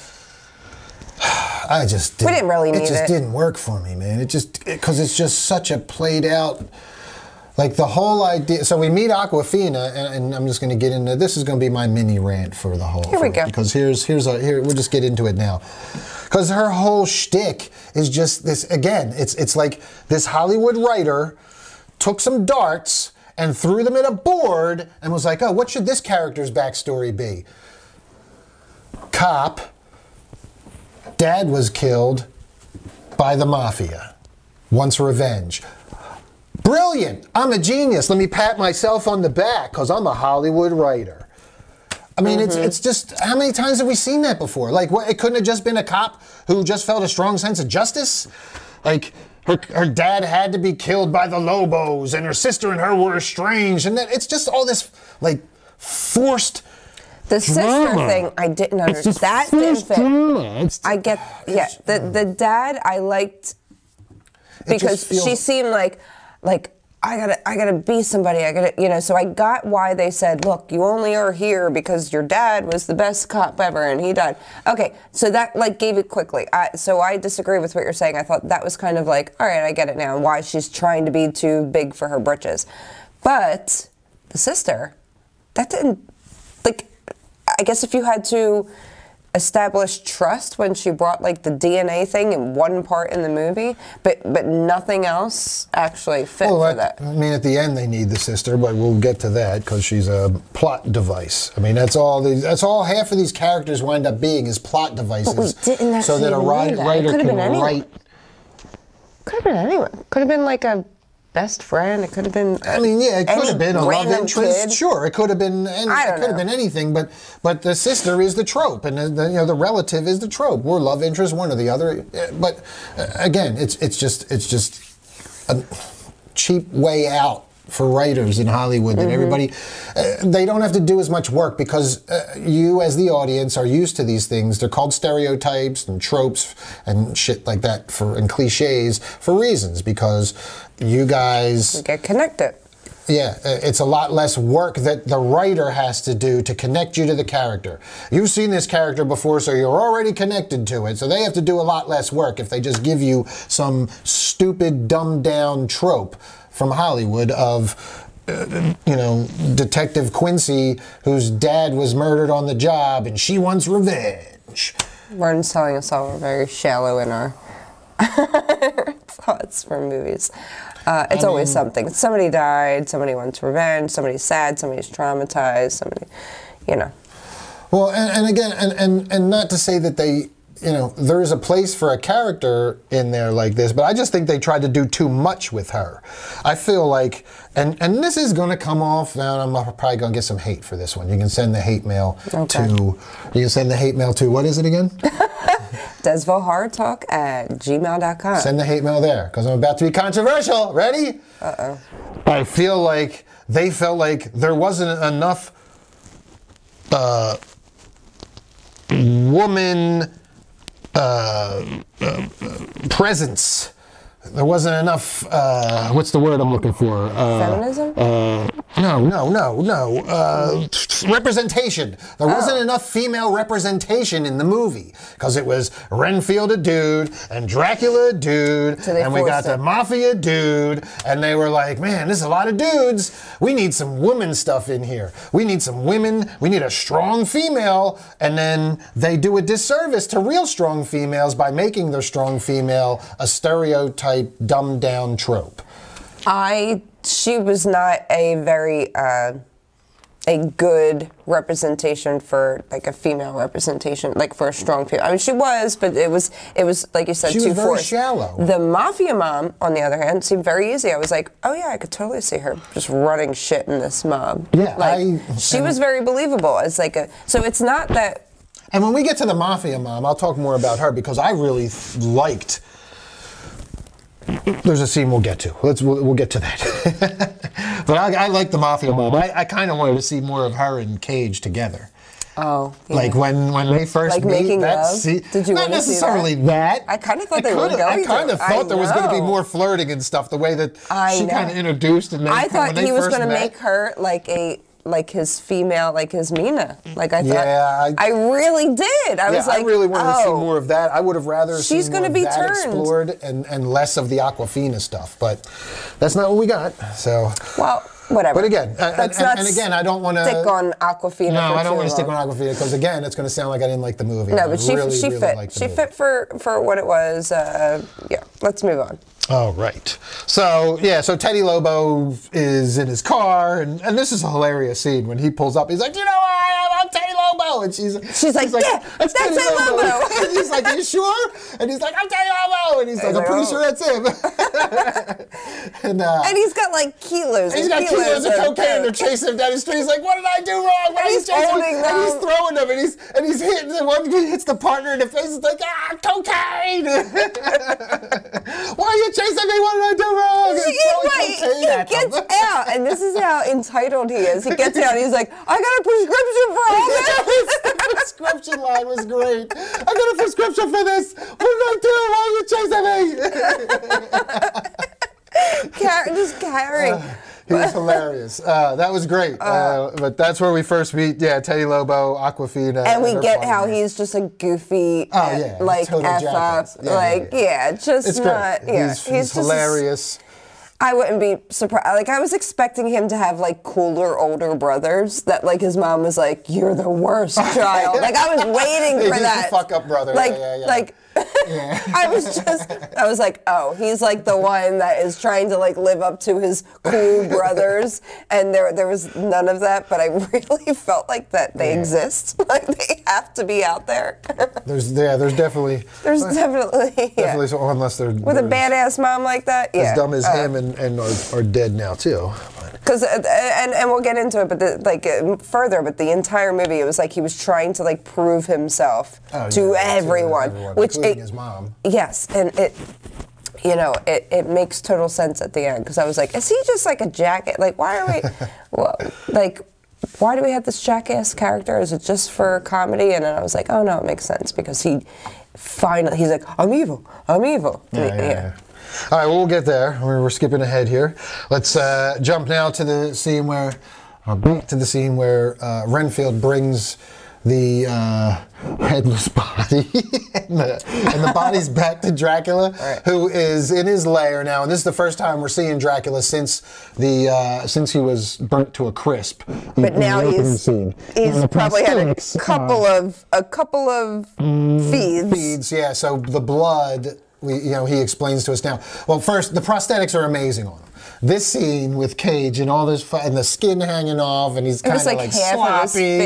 We didn't really need it. It just didn't work for me, man. Because it's just such a played out. Like the whole idea. So we meet Awkwafina, and I'm just going to get into this. Is going to be my mini rant for the whole. Here we go. Because here we'll just get into it now. Because her whole shtick is just this. Again, it's like this Hollywood writer took some darts and threw them at a board and was like, oh, what should this character's backstory be? Cop. Dad was killed by the mafia. Wants revenge. Brilliant! I'm a genius. Let me pat myself on the back because I'm a Hollywood writer. I mean, it's just, how many times have we seen that before? Like, what? It couldn't have just been a cop who just felt a strong sense of justice? Like, her dad had to be killed by the Lobos, and her sister and her were estranged, and it's just all this, like, forced The sister thing, I didn't understand. That didn't fit. I get, the dad I liked because she seemed like I gotta be somebody. So I got why they said, look, you only are here because your dad was the best cop ever and he died. Okay, so that like gave it quickly. So I disagree with what you're saying. I thought that was kind of like, all right, I get it now, why she's trying to be too big for her britches. But the sister, that didn't, like, I guess if you had to establish trust when she brought like the DNA thing in one part in the movie, but nothing else actually fit for that. I mean, at the end they need the sister, but we'll get to that because she's a plot device. I mean, that's all half of these characters wind up being is plot devices. But we didn't so that a writer can write. Could have been anyone. Could have been like a best friend. It could have been. I mean, yeah, it could have been a love interest. Kid. Sure, it could have been. It could have been anything. But the sister is the trope, and the relative is the trope. We're love interest, one or the other. But again, it's just a cheap way out for writers in Hollywood that everybody, they don't have to do as much work because you as the audience are used to these things. They're called stereotypes and tropes and shit like that and cliches for reasons, because you guys get connected. Yeah, it's a lot less work that the writer has to do to connect you to the character. You've seen this character before, so you're already connected to it. So they have to do a lot less work if they just give you some stupid, dumbed-down trope from Hollywood of, Detective Quincy, whose dad was murdered on the job, and she wants revenge. We're telling us all we're very shallow in our thoughts for movies. It's always something. Somebody died, somebody wants revenge, somebody's sad, somebody's traumatized, somebody, Well, and again, and not to say that they, there is a place for a character in there like this, but I just think they tried to do too much with her. I feel like, and this is going to come off, now I'm probably going to get some hate for this one. You can send the hate mail to, what is it again? DeadsvilleHorrorTalk@gmail.com. Send the hate mail there, because I'm about to be controversial. Ready? Uh-oh. I feel like they felt like there wasn't enough woman presence there wasn't enough, what's the word I'm looking for? Feminism? No. Representation. There wasn't enough female representation in the movie because it was Renfield a dude and Dracula a dude, So and we got the mafia dude, and they were like, man, this is a lot of dudes. We need some woman stuff in here. We need some women. We need a strong female. And then they do a disservice to real strong females by making their strong female a stereotype, dumbed down trope. She was not a very a good representation for like a female representation, like for a strong female. I mean, she was, but it was like you said, she was very shallow. The mafia mom, on the other hand, seemed very easy. I was like, oh yeah, I could totally see her just running shit in this mob. Yeah, like she was very believable as like a. So it's not that. And when we get to the mafia mom, I'll talk more about her because I really liked. There's a scene we'll get to. We'll get to that. But I like the mafia mom. I kind of wanted to see more of her and Cage together. Oh, yeah. Like when they first like meet. Making love? Did you not necessarily that? I kind of thought they were going to. I kind of thought there was going to be more flirting and stuff. The way that she kind of introduced and then I thought he was going to make her like his female, like his Mina. Like I thought. Yeah, I really did. I was like, I really wanted to see more of that. I would have rather she's seen going more to be of that explored and less of the Awkwafina stuff. But that's not what we got. So. Well, whatever. But again, and again, I don't want to stick on Awkwafina. No, I don't want to stick on Awkwafina because again, it's going to sound like I didn't like the movie. No, but she fit. She fit for what it was. Yeah, let's move on. Oh, right. So, yeah, so Teddy Lobo is in his car, and this is a hilarious scene when he pulls up. He's like, you know, I'm Teddy Lobo. And she's like, yeah, that's Teddy Lobo. And he's like, are you sure? And he's like, I'm Teddy Lobo. And he's like, I'm pretty sure that's him. and he's got like kilos. He's got kilos of cocaine. They're chasing him down the street. He's like, what did I do wrong? What he's holding them. And he's throwing them, and he's hitting them. One hits the partner in the face. He's like, cocaine. Why are you chasing me? What did I do wrong? He gets out, and this is how entitled he is. He gets out, and he's like, I got a prescription for all this. The prescription line was great. I got a prescription for this. What did I do? Why are you chasing me? Just carrying. He was hilarious. That was great. But that's where we first meet, Teddy Lobo, Awkwafina. And we get how he's just a goofy, like, F up. Just not. He's just hilarious. I wouldn't be surprised. Like, I was expecting him to have, like, cooler older brothers that, like, his mom was like, you're the worst child. Like, I was waiting for that. He's a fuck up brother. Like, I was like, oh, he's like the one that is trying to like live up to his cool brothers, and there was none of that. But I really felt like that they exist, like they have to be out there. There's definitely so, unless they're with a badass mom like that, as dumb as him and are dead now too. Because and we'll get into it, but further. But the entire movie, it was like he was trying to like prove himself to everyone, which including his mom. Yes, and it makes total sense at the end because I was like, is he just like a jacket? Like, why are we? Why do we have this jackass character? Is it just for comedy? And then I was like, oh no, it makes sense because he's like, I'm evil. Yeah. All right, well, we'll get there. We're skipping ahead here. Let's jump now to the scene where Renfield brings the headless body and the body's back to Dracula, who is in his lair now. And this is the first time we're seeing Dracula since he was burnt to a crisp. But now he's probably had a couple of feeds. Yeah. So the blood. He explains to us now. Well, first, the prosthetics are amazing on him. This scene with Cage and all this, and the skin hanging off, and he's kind of like sloppy.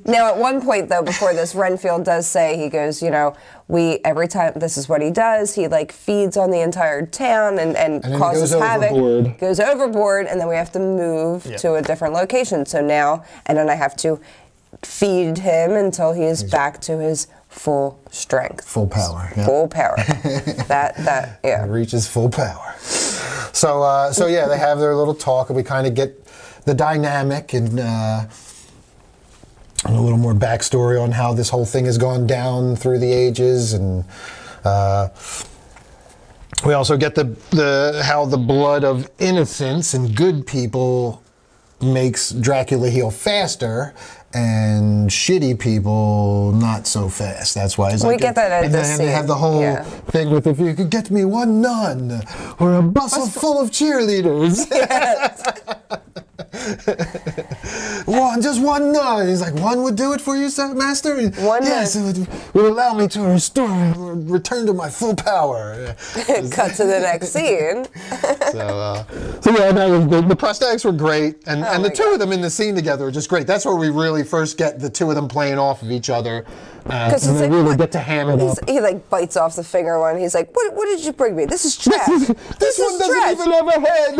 Now, at one point, though, before this, Renfield does say, he goes, every time, this is what he does, he like feeds on the entire town and causes havoc. Goes overboard, and then we have to move to a different location. So now, and then I have to feed him until he is back to his full strength. Full power. Yep. Full power. that It reaches full power. So they have their little talk, and we kind of get the dynamic and a little more backstory on how this whole thing has gone down through the ages, and We also get how the blood of innocents and good people makes Dracula heal faster, and shitty people not so fast. That's why it's we get that at this and they have the whole thing with, if you could get me one nun or a bus full of cheerleaders. Yes. Just one nun. He's like, one would do it for you, sir, master? One yes, it would allow me to return to my full power. Cut to the next scene. So yeah, the prosthetics were great, and the two of them in the scene together are just great. That's where we really first get the two of them playing off of each other. And they really get to hammer it up. He like bites off the finger one. He's like, what did you bring me? This is trash. This one doesn't even have a head.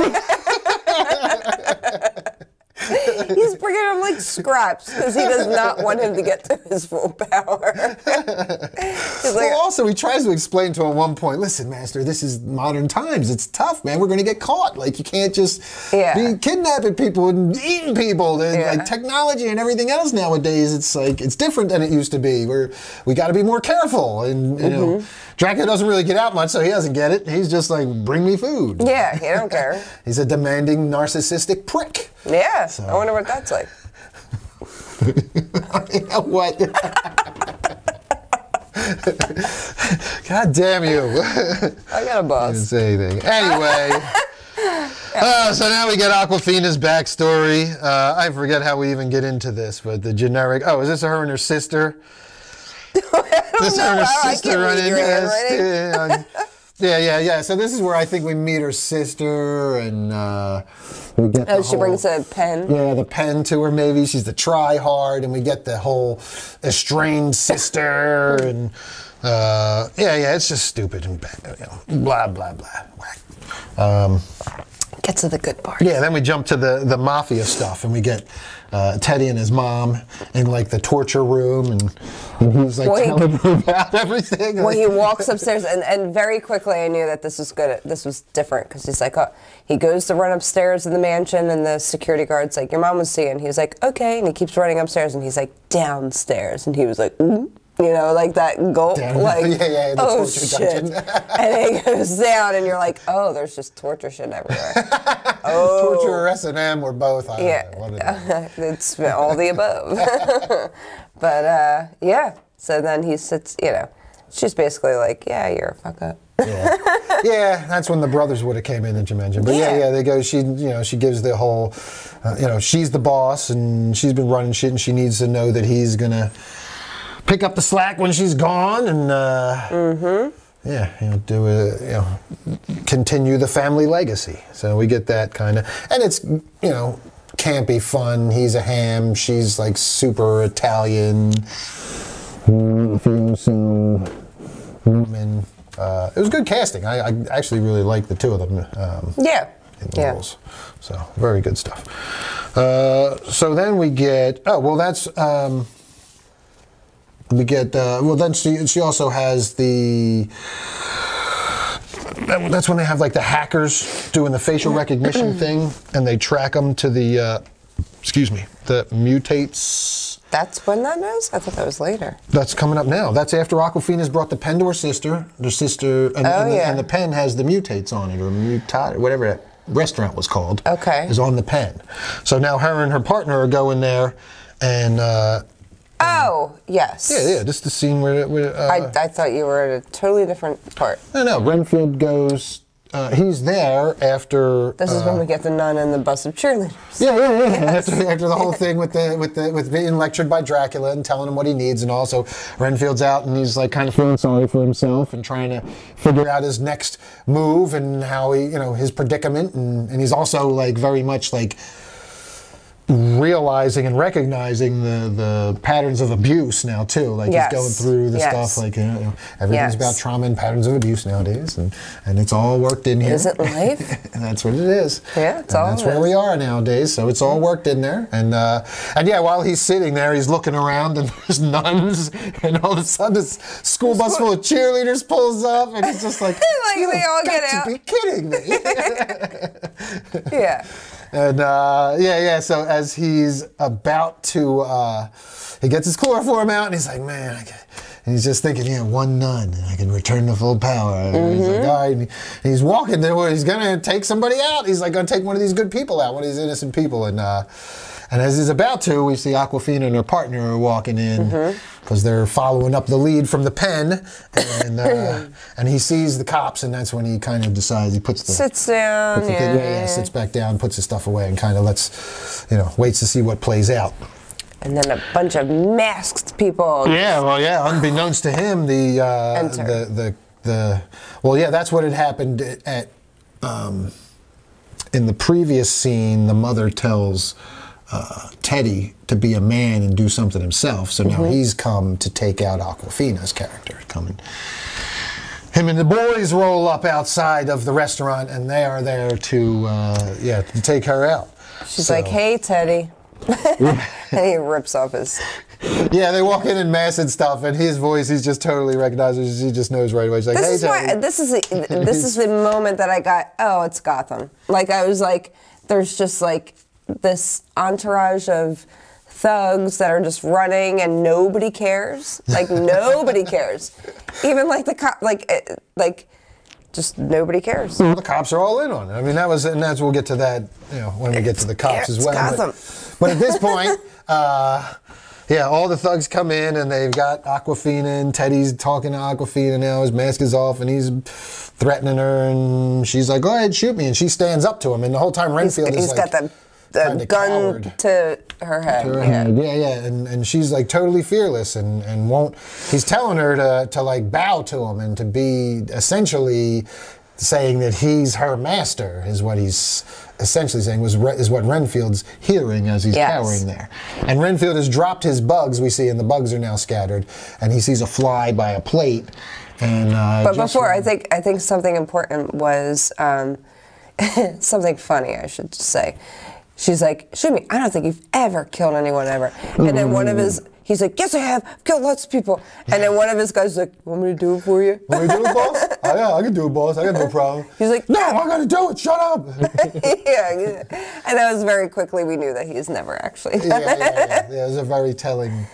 He's bringing him like scraps because he does not want him to get to his full power. Also, he tries to explain to him at one point, listen, master, this is modern times. It's tough, man. We're going to get caught. Like, you can't just be kidnapping people and eating people. Like, technology and everything else nowadays, it's like, it's different than it used to be. We got to be more careful. And, you know, Dracula doesn't really get out much, so he doesn't get it. He's just like, bring me food. Yeah, he don't care. He's a demanding, narcissistic prick. Yeah, so. I wonder what that's like. You know what? God damn you. I got a boss. Didn't say anything. Anyway. So now we get Awkwafina's backstory. I forget how we even get into this, but the generic, is this her and her sister? This her and her sister running. Yeah. So this is where I think we meet her sister, and we get she brings a pen. Yeah, the pen to her. Maybe she's the try-hard, and we get the whole estranged sister, and it's just stupid and blah blah blah. Get to the good part. Yeah, then we jump to the mafia stuff, and we get Teddy and his mom in like the torture room, and he's like telling her about everything. Well, he walks upstairs, and very quickly I knew that this was good. This was different because he's like, he goes to run upstairs in the mansion, and the security guard's like, your mom was seeing. He's like, okay, and he keeps running upstairs, and he's like, downstairs, and he was like, you know, like that gulp, oh shit. And he goes down, and you're like, oh, there's just torture shit everywhere. Torture or S&M or both. It's all the above. But so then he sits, she's basically like, yeah, you're a fuck up. Yeah, that's when the brothers would have came in, that you mentioned. But they go, she gives the whole, she's the boss, and she's been running shit, and she needs to know that he's gonna pick up the slack when she's gone, and continue the family legacy. So we get that kind of, and it's campy fun. He's a ham, she's like super Italian. Woman. It was good casting. I actually really liked the two of them. In the roles. So very good stuff. So then we get. We get, then she also has that's when they have like the hackers doing the facial recognition thing, and they track them to the mutates. That's when that is? I thought that was later. That's coming up now. That's after Awkwafina's brought the pen to her sister. And the pen has the mutates on it, or mutate, or whatever that restaurant was called. Okay. Is on the pen. So now her and her partner are going there, and yes. Yeah, just the scene where I thought you were at a totally different part. No, Renfield goes, he's there after... This is when we get the nun and the bus of cheerleaders. Yeah. Yes. After the whole thing with being lectured by Dracula and telling him what he needs, and also Renfield's out and he's like kind of feeling sorry for himself and trying to figure out his next move and how he, his predicament, and he's also like very much like realizing and recognizing the patterns of abuse now too. Like he's going through the stuff, like everything's about trauma and patterns of abuse nowadays, and it's all worked in here. Isn't life? And that's what it is. Yeah, that's where we are nowadays. So it's all worked in there, and while he's sitting there, he's looking around, and there's nuns, and all of a sudden this school bus full of cheerleaders pulls up, and he's just like, they all get out. To be kidding me. Yeah. And so as he's about to, he gets his chloroform out, and he's like, man, And he's just thinking, one nun, and I can return to full power. And he's like, all right. And he's walking there. He's going to take somebody out. He's like going to take one of these good people out, one of these innocent people. And as he's about to, we see Awkwafina and her partner walking in because they're following up the lead from the pen. And he sees the cops, and that's when he kind of decides, he puts the... Sits down, sits back down, puts his stuff away, and kind of waits to see what plays out. And then a bunch of masked people. Unbeknownst to him, that's what had happened at in the previous scene. The mother tells Teddy to be a man and do something himself. So now he's come to take out Awkwafina's character. Him and the boys roll up outside of the restaurant, and they are there to take her out. She's like, "Hey, Teddy." And he rips off his... Yeah, they walk in mass and stuff, and his voice, he's just totally recognizes. He just knows right away. He's like, this is the moment that I got, oh, it's Gotham. Like, I was like, there's just like this entourage of thugs that are just running, and nobody cares. Like, nobody cares. Even like the cop, just nobody cares. Well, the cops are all in on it. I mean, we'll get to that, when we get to the cops as well. Gotham. But at this point, all the thugs come in, and they've got Awkwafina, and Teddy's talking to Awkwafina now. His mask is off, and he's threatening her, and she's like, "Go ahead, shoot me," and she stands up to him, and the whole time Renfield he's got the gun to her head. And she's like totally fearless and won't. He's telling her to like bow to him and to be essentially saying that he's her master is what he's essentially saying is what Renfield's hearing as he's cowering there. And Renfield has dropped his bugs, we see, and the bugs are now scattered, and he sees a fly by a plate. And but before, I think something important was something funny, I should say. She's like, "Shoot me. I don't think you've ever killed anyone ever." And then he's like, "Yes, I have. I've killed lots of people." And then one of his guys is like, "Want me to do it for you?" "Want me to do it, boss?" "Oh, yeah, I can do it, boss. I got no problem." He's like, "No, I got to do it. Shut up." Yeah. And that was very quickly, we knew that he's never actually done it. Yeah, it was a very telling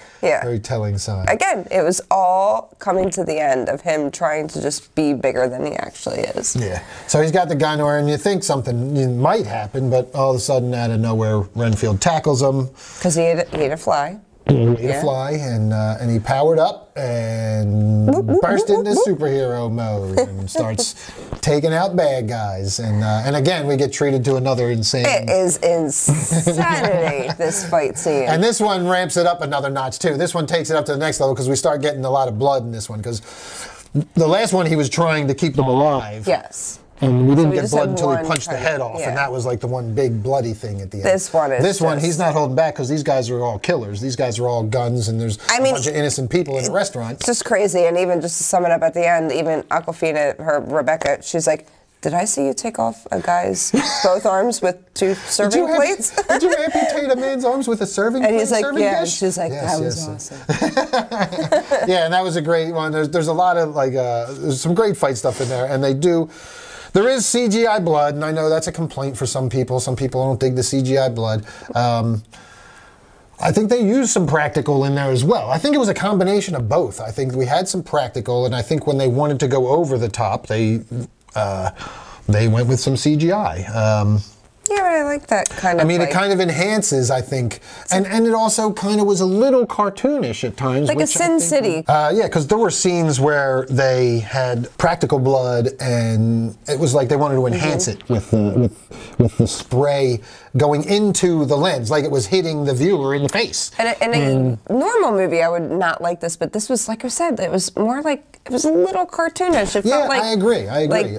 sign. Again, it was all coming to the end of him trying to just be bigger than he actually is. Yeah. So he's got the gun where, and you think something might happen, but all of a sudden, out of nowhere, Renfield tackles him. Because he ate a fly. He ate a fly, and he powered up and burst into superhero mode and starts taking out bad guys. And again, we get treated to another insane... It is insanity, this fight scene. And this one ramps it up another notch, too. This one takes it up to the next level because we start getting a lot of blood in this one. Because the last one, he was trying to keep them alive. Yes. And we didn't get blood until he punched the head off, and that was like the one big bloody thing at the end. This one he's not holding back because these guys are all killers. These guys are all guns, and there's a bunch of innocent people in a restaurant. It's just crazy, and even just to sum it up at the end, even Awkwafina, Rebecca, she's like, "Did I see you take off a guy's both arms with 2 serving plates?" Did you amputate a man's arms with a serving plate? And he's like, "Yeah." Dish? She's like, "That was awesome." Yeah, and that was a great one. There's a lot of there's some great fight stuff in there, and they do. There is CGI blood, and I know that's a complaint for some people. Some people don't dig the CGI blood. I think they used some practical in there as well. I think it was a combination of both. I think we had some practical, and I think when they wanted to go over the top, they went with some CGI. Yeah, but I like that kind of. I mean, it kind of enhances, I think, and it also kind of was a little cartoonish at times. Like a Sin City. Yeah, because there were scenes where they had practical blood, and it was like they wanted to enhance it with the spray going into the lens, like it was hitting the viewer in the face. And a normal movie, I would not like this, but this was, like I said, it was more like, it was a little cartoonish. It felt like, I agree.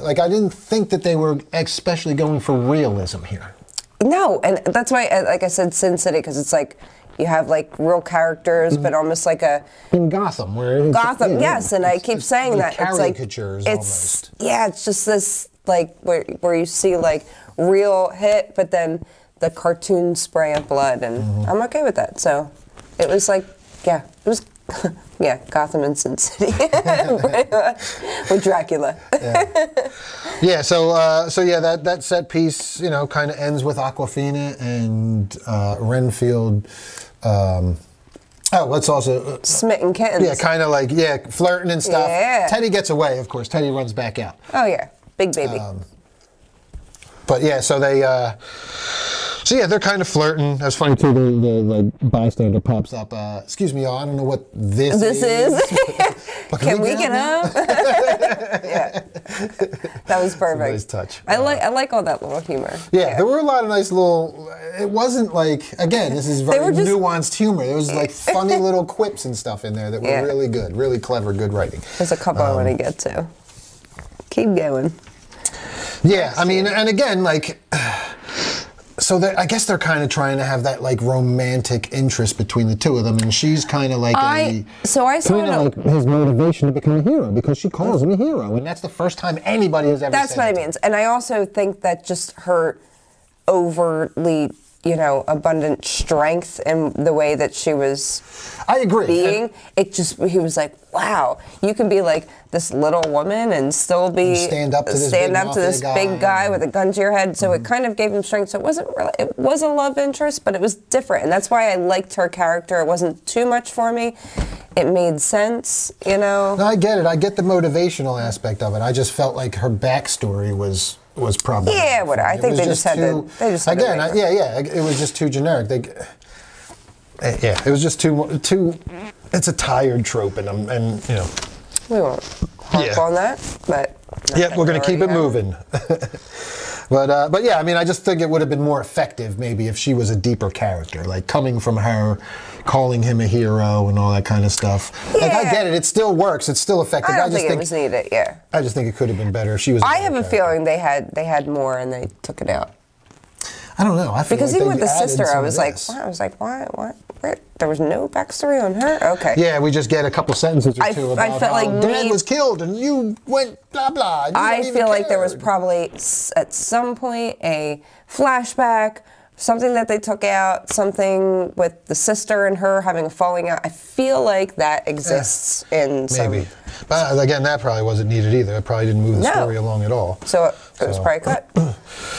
Like, I didn't think that they were especially going for realism here. No, and that's why, like I said, Sin City, because it's like, you have like real characters, but almost like a... In Gotham, where... Gotham, yes, and I keep saying that. It's like caricatures, almost. Yeah, it's just this, like, where you see, like, real hit, but then the cartoon spray of blood, and I'm okay with that. So it was like, yeah, it was, yeah, Gotham and Sin City with Dracula. Yeah. So yeah, that set piece, kind of ends with Awkwafina and Renfield Oh, let's also... Smitten kittens. Yeah, kind of like, flirting and stuff. Yeah. Teddy gets away, of course. Teddy runs back out. Oh, yeah. Big baby. But yeah, so they... So yeah, they're kind of flirting. That's funny too. The bystander pops up. Excuse me, y'all. I don't know what this is. But can we get up? Yeah, that was perfect. Nice touch. I like all that little humor. Yeah, there were a lot of nice little. It wasn't like, again, this is very nuanced humor. There was like funny little quips and stuff in there that were really good, really clever, good writing. There's a couple I want to get to. Keep going. Yeah, I mean, and again, like. So I guess they're kind of trying to have that like romantic interest between the two of them, and she's kind of like like his motivation to become a hero because she calls him a hero, and that's the first time anybody has ever. That's what I mean, and I also think that just her overly, abundant strength and the way that she was. I agree. He was like, wow, you can be like this little woman and still be stand up to this big guy with a gun to your head. So it kind of gave him strength. So it was a love interest, but it was different, and that's why I liked her character. It wasn't too much for me. It made sense, No, I get it. I get the motivational aspect of it. I just felt like her backstory was probably. Yeah, I think they just had to. It was just too generic. It was just too. It's a tired trope, and we won't harp on that, but. We're going to keep it moving. But yeah, I mean, I just think it would have been more effective maybe if she was a deeper character, like coming from her, calling him a hero and all that kind of stuff. Yeah. Like, I get it. It still works. It's still effective. I just think it was needed, yeah. I just think it could have been better if she was a I have a feeling they had more and they took it out. I don't know. I feel because like even with the sister, I was like, what? Where? There was no backstory on her? Okay. Yeah, we just get a couple sentences or two about how like Dad was killed and you went blah, blah. I feel like there was probably, at some point, a flashback, something that they took out, something with the sister and her having a falling out. I feel like that exists in some... Maybe. But again, that probably wasn't needed either. It probably didn't move the story along at all. So it was probably cut.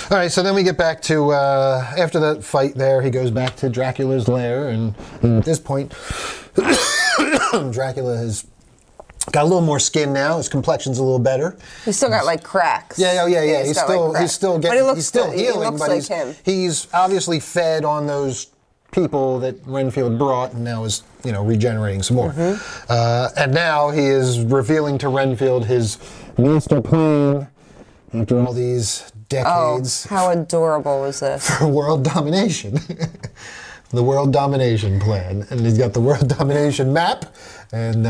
All right, so then we get back to, after the fight there, he goes back to Dracula's lair, and at this point, Dracula has got a little more skin now. His complexion's a little better. He's still got like cracks. Yeah. He's still healing, but he's obviously fed on those people that Renfield brought, and now is regenerating some more. And now he is revealing to Renfield his master plan after all these decades. Oh, how adorable was this? For world domination. The world domination plan, and he's got the world domination map, and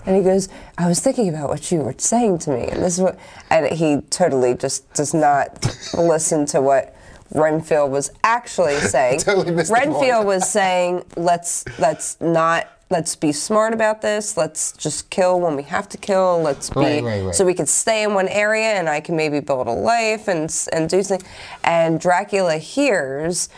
he goes, I was thinking about what you were saying to me, and this is what, and he totally just does not listen to what Renfield was actually saying. Totally missed Renfield was saying, let's be smart about this. Let's just kill when we have to kill. Let's be right. So we could stay in one area, and I can maybe build a life and do things. And Dracula hears,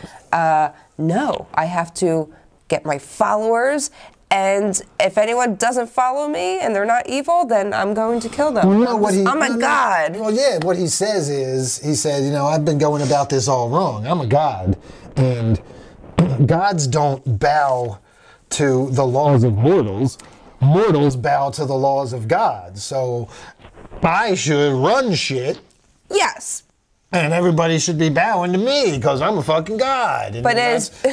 no, I have to get my followers. And if anyone doesn't follow me and they're not evil, then I'm going to kill them. I'm a god. Well, yeah, what he says is, he said, I've been going about this all wrong. I'm a god. And gods don't bow to the laws of mortals. Mortals bow to the laws of gods. So I should run shit. Yes. And everybody should be bowing to me because I'm a fucking god. And but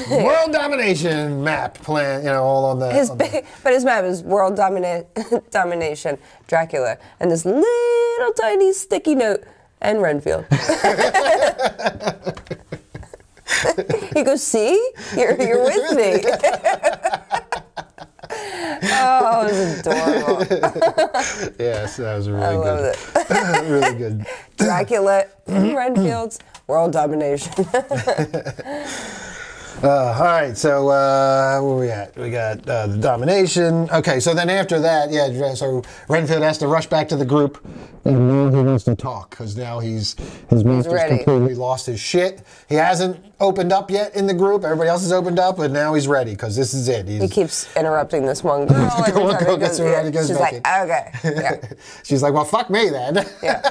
world domination map plan, all on the. But his map is world domination, Dracula, and this little tiny sticky note, and Renfield. He goes, see, you're with me. Oh, it was adorable. Yes, that was really good. I loved it. Really good. Dracula, Renfield's world domination. All right, so where are we at? We got the domination. Okay, so then after that, so Renfield has to rush back to the group, and now he wants to talk because now his master's completely lost his shit. He hasn't opened up yet in the group. Everybody else has opened up, but now he's ready because this is it. He keeps interrupting this one girl. She's like, okay. Yeah. She's like, well, fuck me then. Yeah.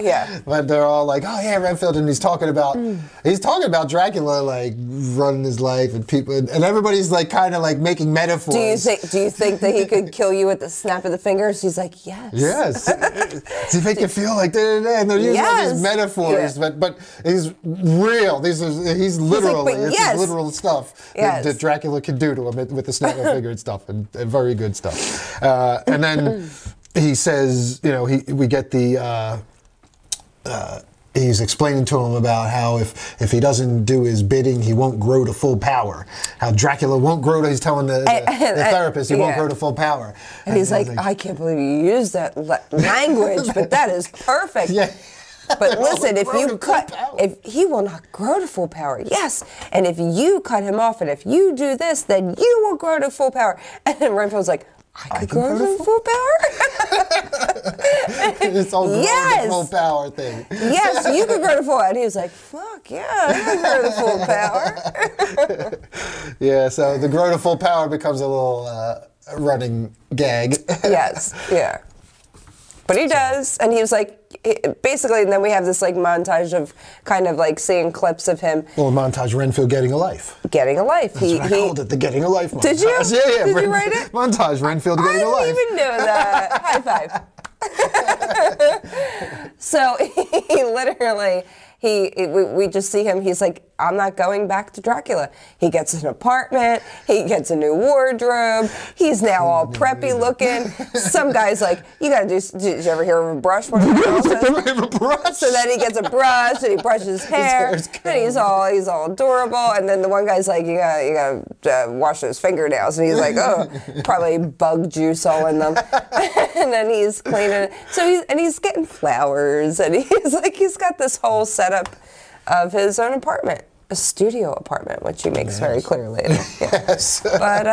Yeah. But they're all like, oh yeah, Renfield, and he's talking about Dracula like running his life and people, and everybody's like kind of like making metaphors. Do you think that he could kill you with the snap of the fingers? He's like, yes. Yes. Does he make you feel like and they're using all these metaphors, but he's real. He's literally it's literal stuff that Dracula can do to him with the snap of the finger and stuff, and very good stuff. And then he says, we get the. He's explaining to him about how if he doesn't do his bidding, he won't grow to full power. How Dracula won't grow to, he's telling the therapist, he won't grow to full power. And he's like, I can't believe you used that language, but that is perfect. Yeah. But listen, if he will not grow to full power, yes. And if you cut him off and if you do this, then you will grow to full power. And then Renfield's like, I could grow to full power? It's all grow to full power thing. Yes, you could grow to full power. And he was like, fuck yeah, I can grow to full power. Yeah, so the grow to full power becomes a little running gag. Yes, yeah. But he does, and he was like, basically, and then we have this like montage of kind of like seeing clips of him. Well, a montage Renfield getting a life. Getting a life. That's what I called it, the getting a life montage. Did you? Yeah. Did you write it? Montage Renfield getting a life. I didn't even know that. High five. So he literally, we just see him, he's like, I'm not going back to Dracula. He gets an apartment, he gets a new wardrobe, he's now all preppy looking. Some guy's like, you gotta did you ever hear of a brush? Never have a brush. So then he gets a brush and he brushes his hair, and he's all adorable. And then the one guy's like, you gotta wash those fingernails, and he's like, oh, probably bug juice all in them. And then he's cleaning. So he's getting flowers, and he's got this whole setup of his own apartment. A studio apartment, which he makes very clear later. Yeah. Yes. But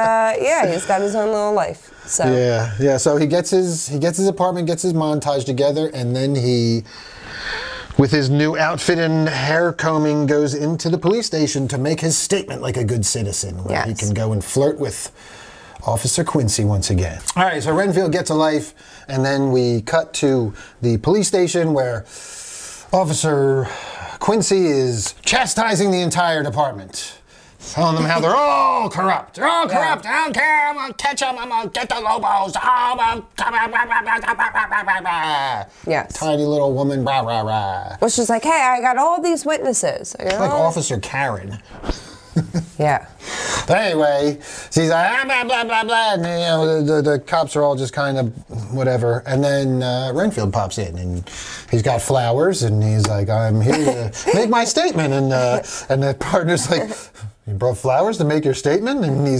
he's got his own little life. So yeah. So he gets his apartment, gets his montage together, and then he, with his new outfit and hair combing, goes into the police station to make his statement like a good citizen, where he can go and flirt with Officer Quincy once again. All right, so Renfield gets a life, and then we cut to the police station where Officer Quincy is chastising the entire department, telling them how they're all corrupt. They're all corrupt. I don't care. I'm going to catch them. I'm going to get the Lobos. Yes. Tiny little woman. Rah, rah, rah. Well, she's like, hey, I got all these witnesses. Like Officer Karen. Yeah. But anyway, she's like, blah, blah, blah, blah. And, the cops are all just kind of whatever. And then Renfield pops in, and he's got flowers, and he's like, I'm here to make my statement. And the partner's like, you brought flowers to make your statement? And he's